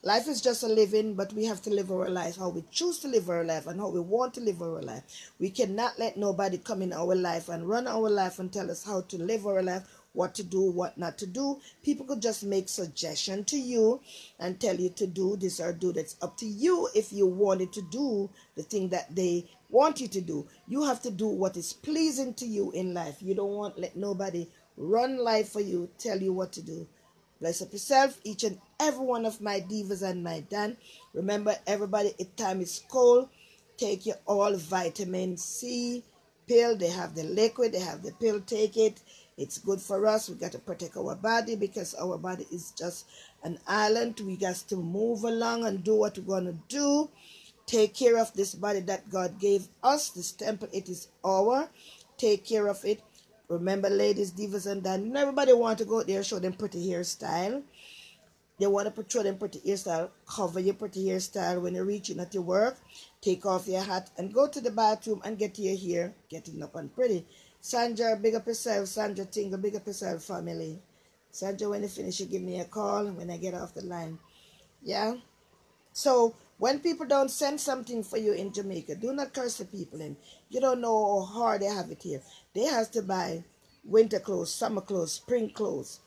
Life is just a living, but we have to live our life how we choose to live our life and how we want to live our life. We cannot let nobody come in our life and run our life and tell us how to live our life, what to do, what not to do. People could just make suggestion to you and tell you to do this or do that. It's up to you if you wanted to do the thing that they want you to do. You have to do what is pleasing to you in life. You don't want let nobody run life for you, tell you what to do. Bless up yourself, each and every one of my divas and my Dan. Remember, everybody, if time is cold, take your all vitamin C pill. They have the liquid, they have the pill, take it. It's good for us. We got to protect our body, because our body is just an island. We got to move along and do what we're going to do. Take care of this body that God gave us. This temple, it is our. Take care of it. Remember, ladies, divas, and Dan, everybody want to go there, show them pretty hairstyle. They want to show them pretty hairstyle. Cover your pretty hairstyle when you're reaching at your work. Take off your hat and go to the bathroom and get your hair getting up and pretty. Sandra, big up yourself. Sandra Tingle, big up yourself, family. Sandra, when you finish, you give me a call when I get off the line. Yeah? So, when people don't send something for you in Jamaica, do not curse the people in. You don't know how hard they have it here. They have to buy winter clothes, summer clothes, spring clothes.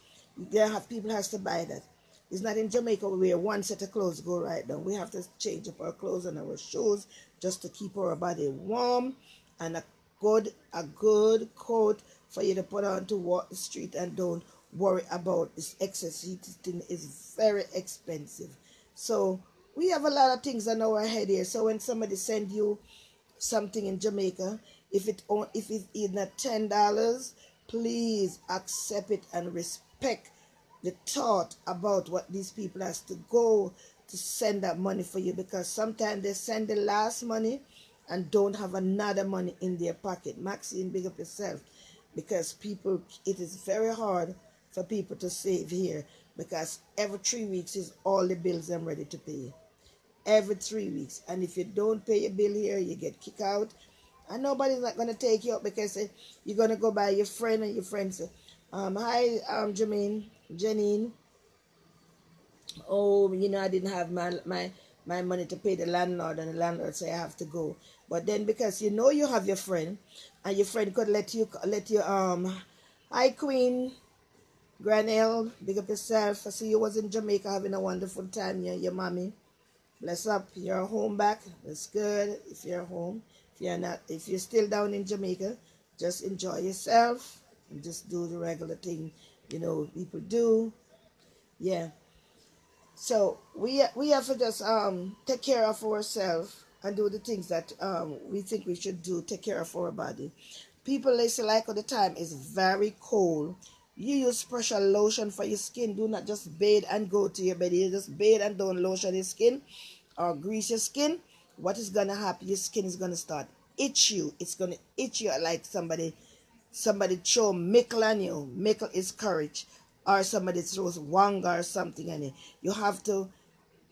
People have to buy that. It's not in Jamaica we wear one set of clothes go right down. We have to change up our clothes and our shoes just to keep our body warm, and a good coat for you to put on to walk the street, and don't worry about this excess heat. Thing is very expensive. So we have a lot of things on our head here. So when somebody send you something in Jamaica, if it's not $10, please accept it and respect the thought about what these people has to go to send that money for you, because sometimes they send the last money and don't have another money in their pocket. Maxine, big up yourself, because people, it is very hard for people to save here, because every 3 weeks is all the bills I'm ready to pay. Every 3 weeks. And if you don't pay your bill here, you get kicked out. And nobody's not going to take you up, because you're going to go by your friend, and your friend say, hi, Janine. Oh, I didn't have my money to pay the landlord, and the landlord say I have to go. But then, because you have your friend, and your friend could let you hi Queen Granelle, big up yourself. I see you was in Jamaica having a wonderful time. Your mommy, bless up. You're home back. That's good. If you're home, if you're still down in Jamaica, just enjoy yourself and just do the regular thing people do. Yeah. So we have to just take care of ourselves and do the things that we think we should do. Take care of our body. People, they say, like, all the time is very cold. You use pressure lotion for your skin. Do not just bathe and go to your bed. You just bathe and don't lotion your skin or grease your skin. What is gonna happen? Your skin is gonna start itch you. It's gonna itch you like somebody throw mickle on you. Mickle is courage. Or somebody throws wanga or something on it. You have to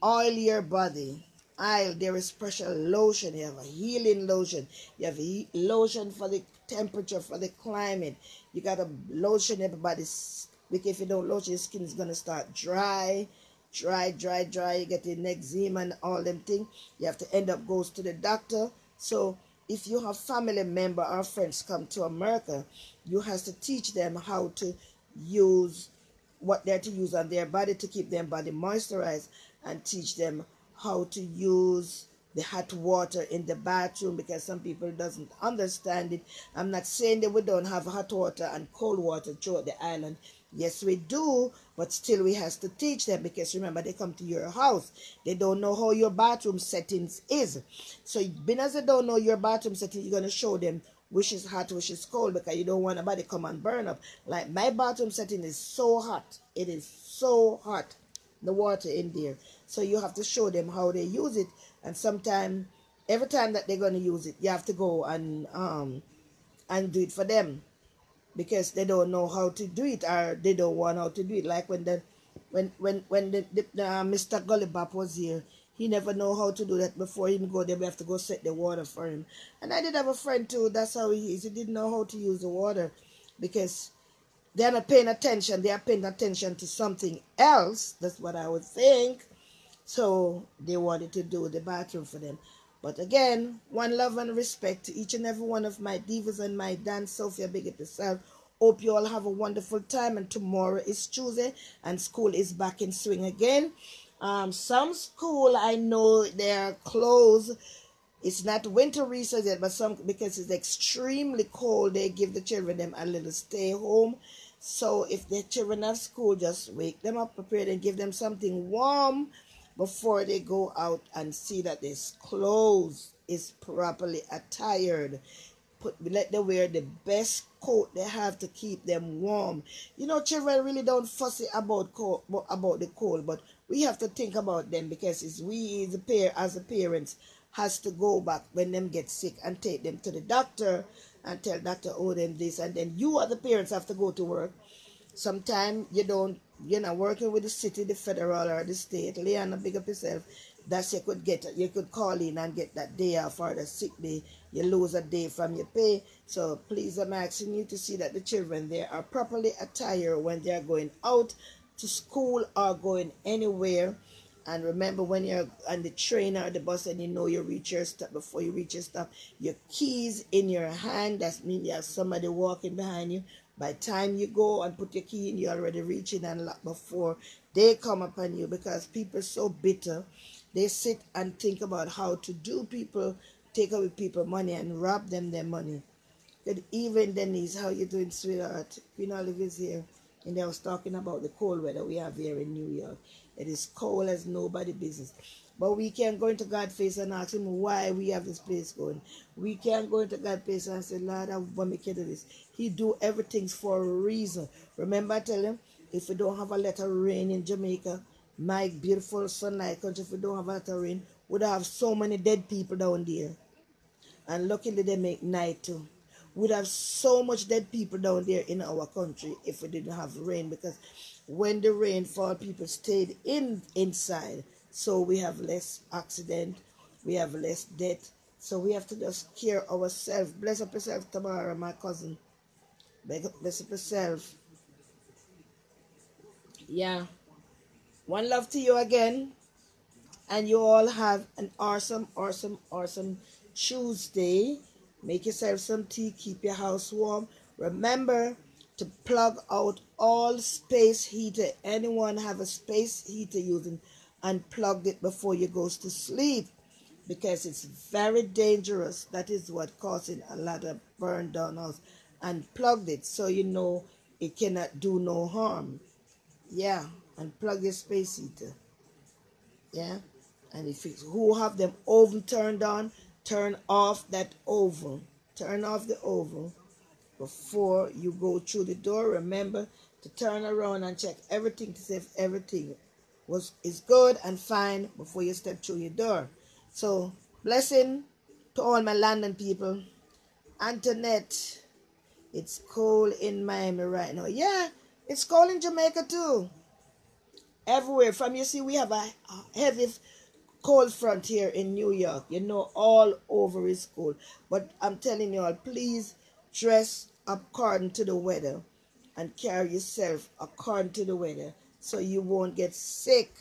oil your body. There is pressure lotion. You have a healing lotion. You have a lotion for the temperature, for the climate. You got to lotion everybody's, because if you don't lotion, your skin is going to start dry. You get the eczema and all them things. You have to end up goes to the doctor. So if you have family member or friends come to America, you have to teach them how to use what they're to use on their body to keep their body moisturized, and teach them how to use the hot water in the bathroom, because some people doesn't understand it. I'm not saying that we don't have hot water and cold water throughout the island. Yes, we do, but still we have to teach them, because remember, they come to your house. They don't know how your bathroom settings is. So being as they don't know your bathroom settings, you're going to show them which is hot, which is cold, because you don't want nobody come and burn up. Like, my bathroom setting is so hot. It is so hot, the water in there. So you have to show them how they use it. And every time that they're going to use it, you have to go and do it for them, because they don't know how to do it, or they don't want how to do it. Like when Mr. Gullibop was here, he never know how to do that. Before him go there, we have to go set the water for him. And I did have a friend too, that's how he is. He didn't know how to use the water, because they're not paying attention. They are paying attention to something else. That's what I would think. So they wanted to do the bathroom for them. But again, one love and respect to each and every one of my divas and my dance. Sophia, big up yourself. Hope you all have a wonderful time. And tomorrow is Tuesday, and school is back in swing again. Some school, I know they're closed. It's not winter recess yet, but some, because it's extremely cold, they give the children them a little stay home. So if the children have school, just wake them up, prepare them, give them something warm before they go out, and see that this clothes is properly attired. Let them wear the best coat they have to keep them warm. Children really don't fussy about the cold, but we have to think about them, because it's we as the parents has to go back when them get sick and take them to the doctor and tell doctor, oh, them this, and then you as the parents have to go to work. Sometimes you're not working with the city, the federal, or the state. Leanna, big up yourself. That's you could call in and get that day off, or the sick day. You lose a day from your pay. So please, I'm asking you to see that the children there are properly attired when they're going out to school or going anywhere. And remember, when you're on the train or the bus and you reach your stop, before you reach your stop, your keys in your hand. That means you have somebody walking behind you. By the time you go and put your key in, you're already reaching and lock before they come upon you, because people are so bitter. They sit and think about how to do people, take away people money and rob them their money. Good evening, Denise. How you doing, sweetheart? Queen Olive is here. And I was talking about the cold weather we have here in New York. It is cold as nobody business. But we can't go into God's face and ask him why we have this place going. We can't go into God's face and say, Lord, I want me to do this. He do everything for a reason. Remember I tell him, if we don't have a lot of rain in Jamaica, my beautiful sunlight country, if we don't have a lot of rain, we'd have so many dead people down there. And luckily they make night too. We'd have so much dead people down there in our country if we didn't have rain, because when the rain fall, people stayed inside. So we have less accident, we have less death. So we have to just care ourselves. Bless up yourself, Tamara, my cousin. Bless up yourself. Yeah. One love to you again. And you all have an awesome, awesome, awesome Tuesday. Make yourself some tea. Keep your house warm. Remember to plug out all space heater. Anyone have a space heater using, unplug it before you go to sleep, because it's very dangerous. That is what causing a lot of burn down house. Unplugged it so you know it cannot do no harm. Yeah, unplug your space heater. Yeah. And if it's who have them oven turned on, turn off that oven. Turn off the oven before you go through the door. Remember to turn around and check everything to see if everything is good and fine before you step through your door. So, blessing to all my London people. Antoinette, it's cold in Miami right now. Yeah, it's cold in Jamaica too. Everywhere. From you see, we have a heavy cold front here in New York. You know, all over is cold. But I'm telling you all, please dress according to the weather and carry yourself according to the weather so you won't get sick,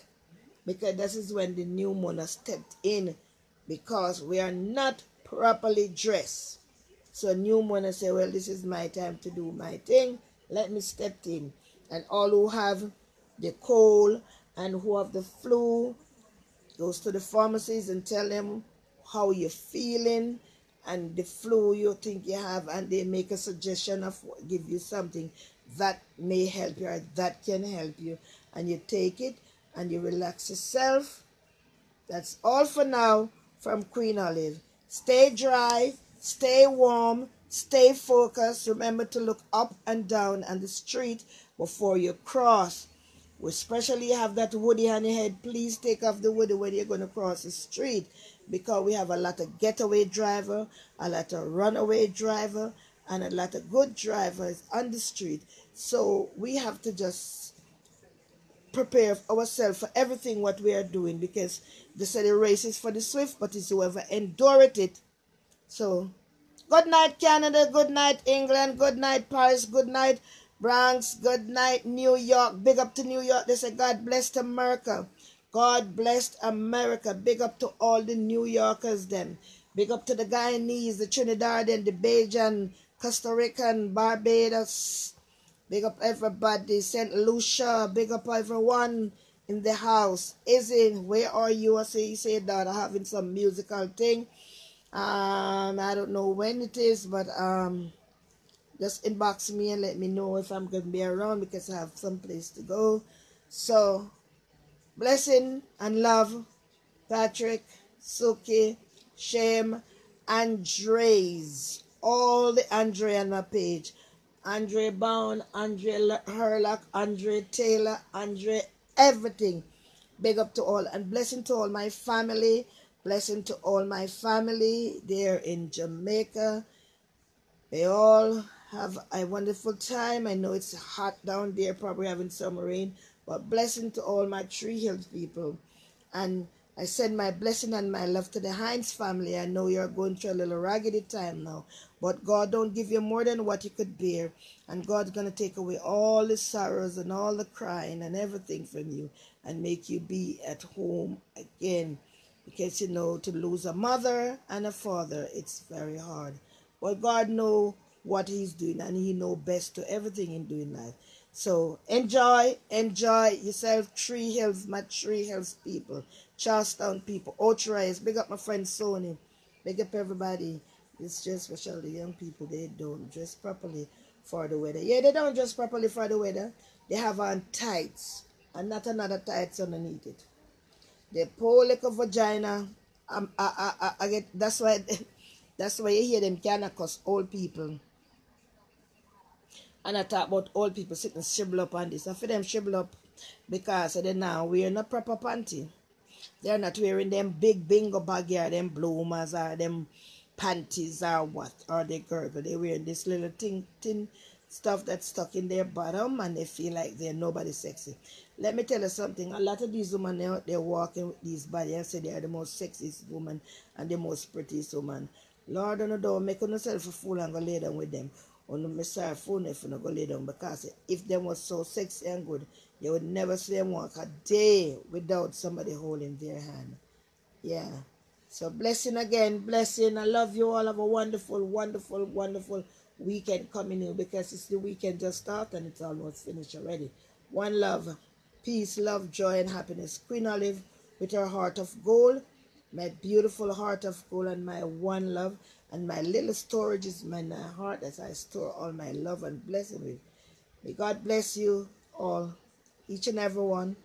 because this is when the pneumonia stepped in, because we are not properly dressed. So pneumonia say, well, this is my time to do my thing. Let me step in. And all who have the cold and who have the flu, goes to the pharmacies and tell them how you're feeling and the flu you think you have, and they make a suggestion of give you something that may help you or that can help you, and you take it and you relax yourself. That's all for now from Queen Olive. Stay dry, stay warm, stay focused. Remember to look up and down on the street before you cross. We especially have that woody on your head. Please take off the woody when you're going to cross the street, because we have a lot of getaway driver, a lot of runaway driver, and a lot of good drivers on the street. So we have to just prepare ourselves for everything what we are doing, because they say the race is for the swift, but it's whoever endureth it. So good night, Canada. Good night, England. Good night, Paris. Good night, Bronx. Good night, New York. Big up to New York. They say God bless America. God bless America. Big up to all the New Yorkers then. Big up to the Guyanese, the Trinidadian, the Bajan, Costa Rican, Barbados. Big up everybody. St. Lucia. Big up everyone in the house. Izzy, where are you? I say that I'm having some musical thing. I don't know when it is, but just inbox me and let me know if I'm going to be around, because I have some place to go. So, blessing and love, Patrick, Suki, Shem, Andres, all the Andre on my page. Andre Bound, Andre Herlock, Andre Taylor, Andre everything. Big up to all, and blessing to all my family. Blessing to all my family there in Jamaica. They all have a wonderful time. I know it's hot down there, probably having some rain, but blessing to all my Tree Hills people. And I send my blessing and my love to the Hines family. I know you're going through a little raggedy time now, but God don't give you more than what you could bear. And God's going to take away all the sorrows and all the crying and everything from you and make you be at home again. Because, you know, to lose a mother and a father, it's very hard. But God knows what he's doing, and he knows best to everything in doing life. So enjoy yourself. Tree Hills, my Tree Hills people, Charlestown people, Ocho big up my friend Sony, big up everybody. It's just special the young people, they don't dress properly for the weather. Yeah, they don't dress properly for the weather. They have on tights and not another tights underneath it. They pull like a vagina. I get that's why that's why you hear them cannot cuss old people. And I talk about old people sitting shrivel up on this. I feel them shrivel up because they now wearing a proper panty. They're not wearing them big bingo bag or them bloomers or them panties or what, or they gurgle. They wearing this little thin stuff that's stuck in their bottom and they feel like they're nobody sexy. Let me tell you something. A lot of these women out there walking with these bodies and say they are the most sexiest woman and the most prettiest woman. Lord, don't make yourself a fool and go lay down with them. On the Messiah phone if you not go lay down, because if them was so sexy and good, you would never see them walk a day without somebody holding their hand. Yeah. So blessing again, blessing. I love you all. Have a wonderful, wonderful, wonderful weekend coming in, because it's the weekend just started and it's almost finished already. One love, peace, love, joy, and happiness. Queen Olive with her heart of gold, my beautiful heart of gold, and my one love, and my little storage is my heart as I store all my love and blessing with. May God bless you all, each and every one.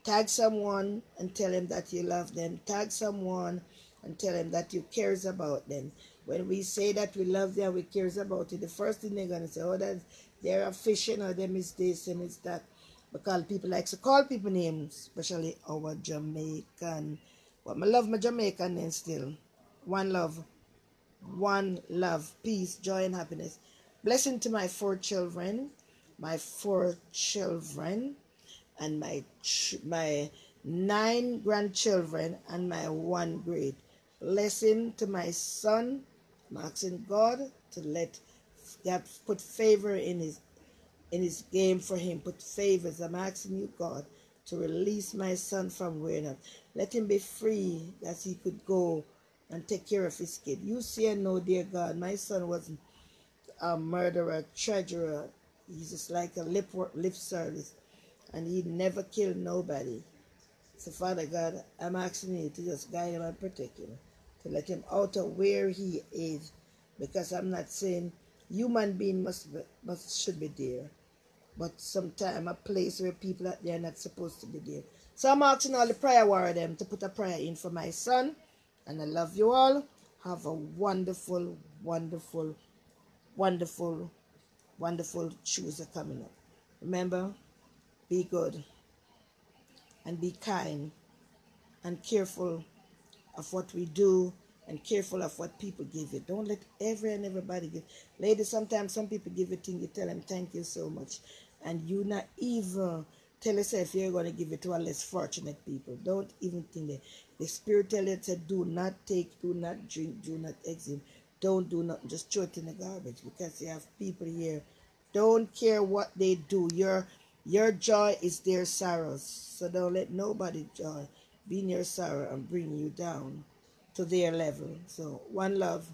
Tag someone and tell them that you love them. Tag someone and tell them that you cares about them. When we say that we love them, we cares about it, the first thing they're going to say, oh, that they're a fishing, or them is this and it's that. Because people like to call people names, especially our Jamaican. But I love my Jamaican name still. One love, peace, joy, and happiness. Blessing to my four children, and my 9 grandchildren, and my 1 great. Blessing to my son. I'm asking God to let God put favor in his game for him. Put favors. I'm asking you, God, to release my son from wearing up. Let him be free, that he could go and take care of his kid. You see and know, dear God, my son wasn't a murderer, treasurer. He's just like a lip service, and he never killed nobody. So Father God, I'm asking you to just guide him and protect him, to let him out of where he is, because I'm not saying human being should be there, but sometimes a place where people out there are not supposed to be there. So I'm asking all the prayer warrior them to put a prayer in for my son, and I love you all. Have a wonderful, wonderful, wonderful, wonderful Tuesday coming up. Remember, be good and be kind and careful of what we do and careful of what people give you. Don't let everybody give. Ladies, sometimes some people give you things, you tell them thank you so much, and you not even tell yourself you're going to give it to a less fortunate people. Don't even think that. The Spirit tells you to do not take, do not drink, do not exit. Don't do nothing, just throw it in the garbage, because you have people here don't care what they do. Your joy is their sorrows. So don't let nobody joy be in your sorrow and bring you down to their level. So one love,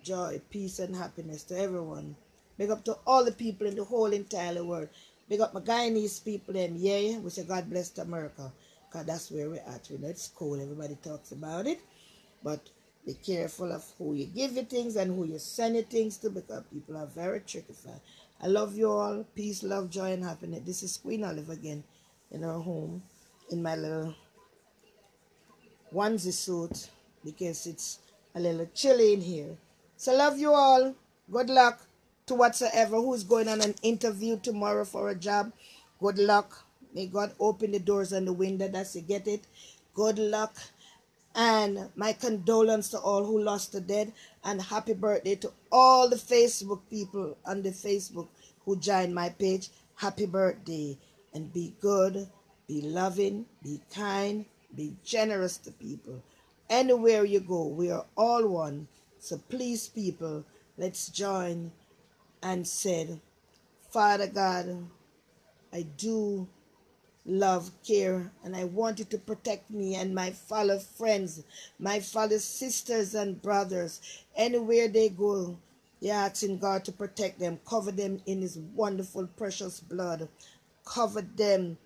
joy, peace, and happiness to everyone. Big up to all the people in the whole entire world. Big up my Guyanese people, them, yeah. We say God bless America, because that's where we're at. We know it's cool, everybody talks about it. But be careful of who you give you things and who you send you things to, because people are very tricky. I love you all. Peace, love, joy, and happiness. This is Queen Olive again in our home, in my little onesie suit, because it's a little chilly in here. So love you all. Good luck to whatsoever who's going on an interview tomorrow for a job. Good luck. May God open the doors and the window that you get it. Good luck. And my condolence to all who lost the dead, and happy birthday to all the Facebook people on the Facebook who joined my page. Happy birthday, and be good, be loving, be kind, be generous to people. Anywhere you go, we are all one. So please, people, let's join and say, Father God, I do love, care, and I want you to protect me and my fellow friends, my fellow sisters and brothers, anywhere they go. You're asking God to protect them, cover them in his wonderful, precious blood. Cover them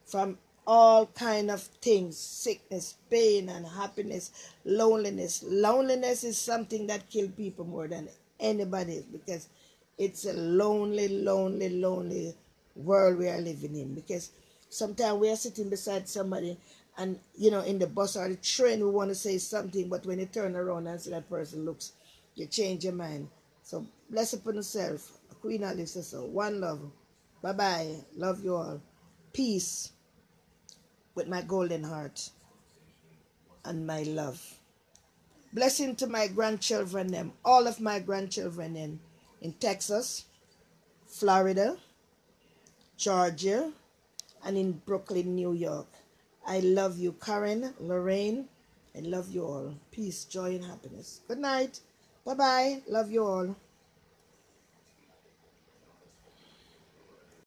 from all kind of things, sickness, pain, and happiness, loneliness. Loneliness is something that kills people more than anybody, because it's a lonely, lonely, lonely world we are living in. Because sometimes we are sitting beside somebody, and in the bus or the train, we want to say something, but when you turn around and see that person looks, you change your mind. So bless upon yourself. Queen Alice says so. One love. Bye bye. Love you all. Peace with my golden heart and my love. Blessing to my grandchildren, them, all of my grandchildren in Texas, Florida, Georgia, and in Brooklyn, New York. I love you, Karen, Lorraine. I love you all. Peace, joy, and happiness. Good night. Bye-bye. Love you all.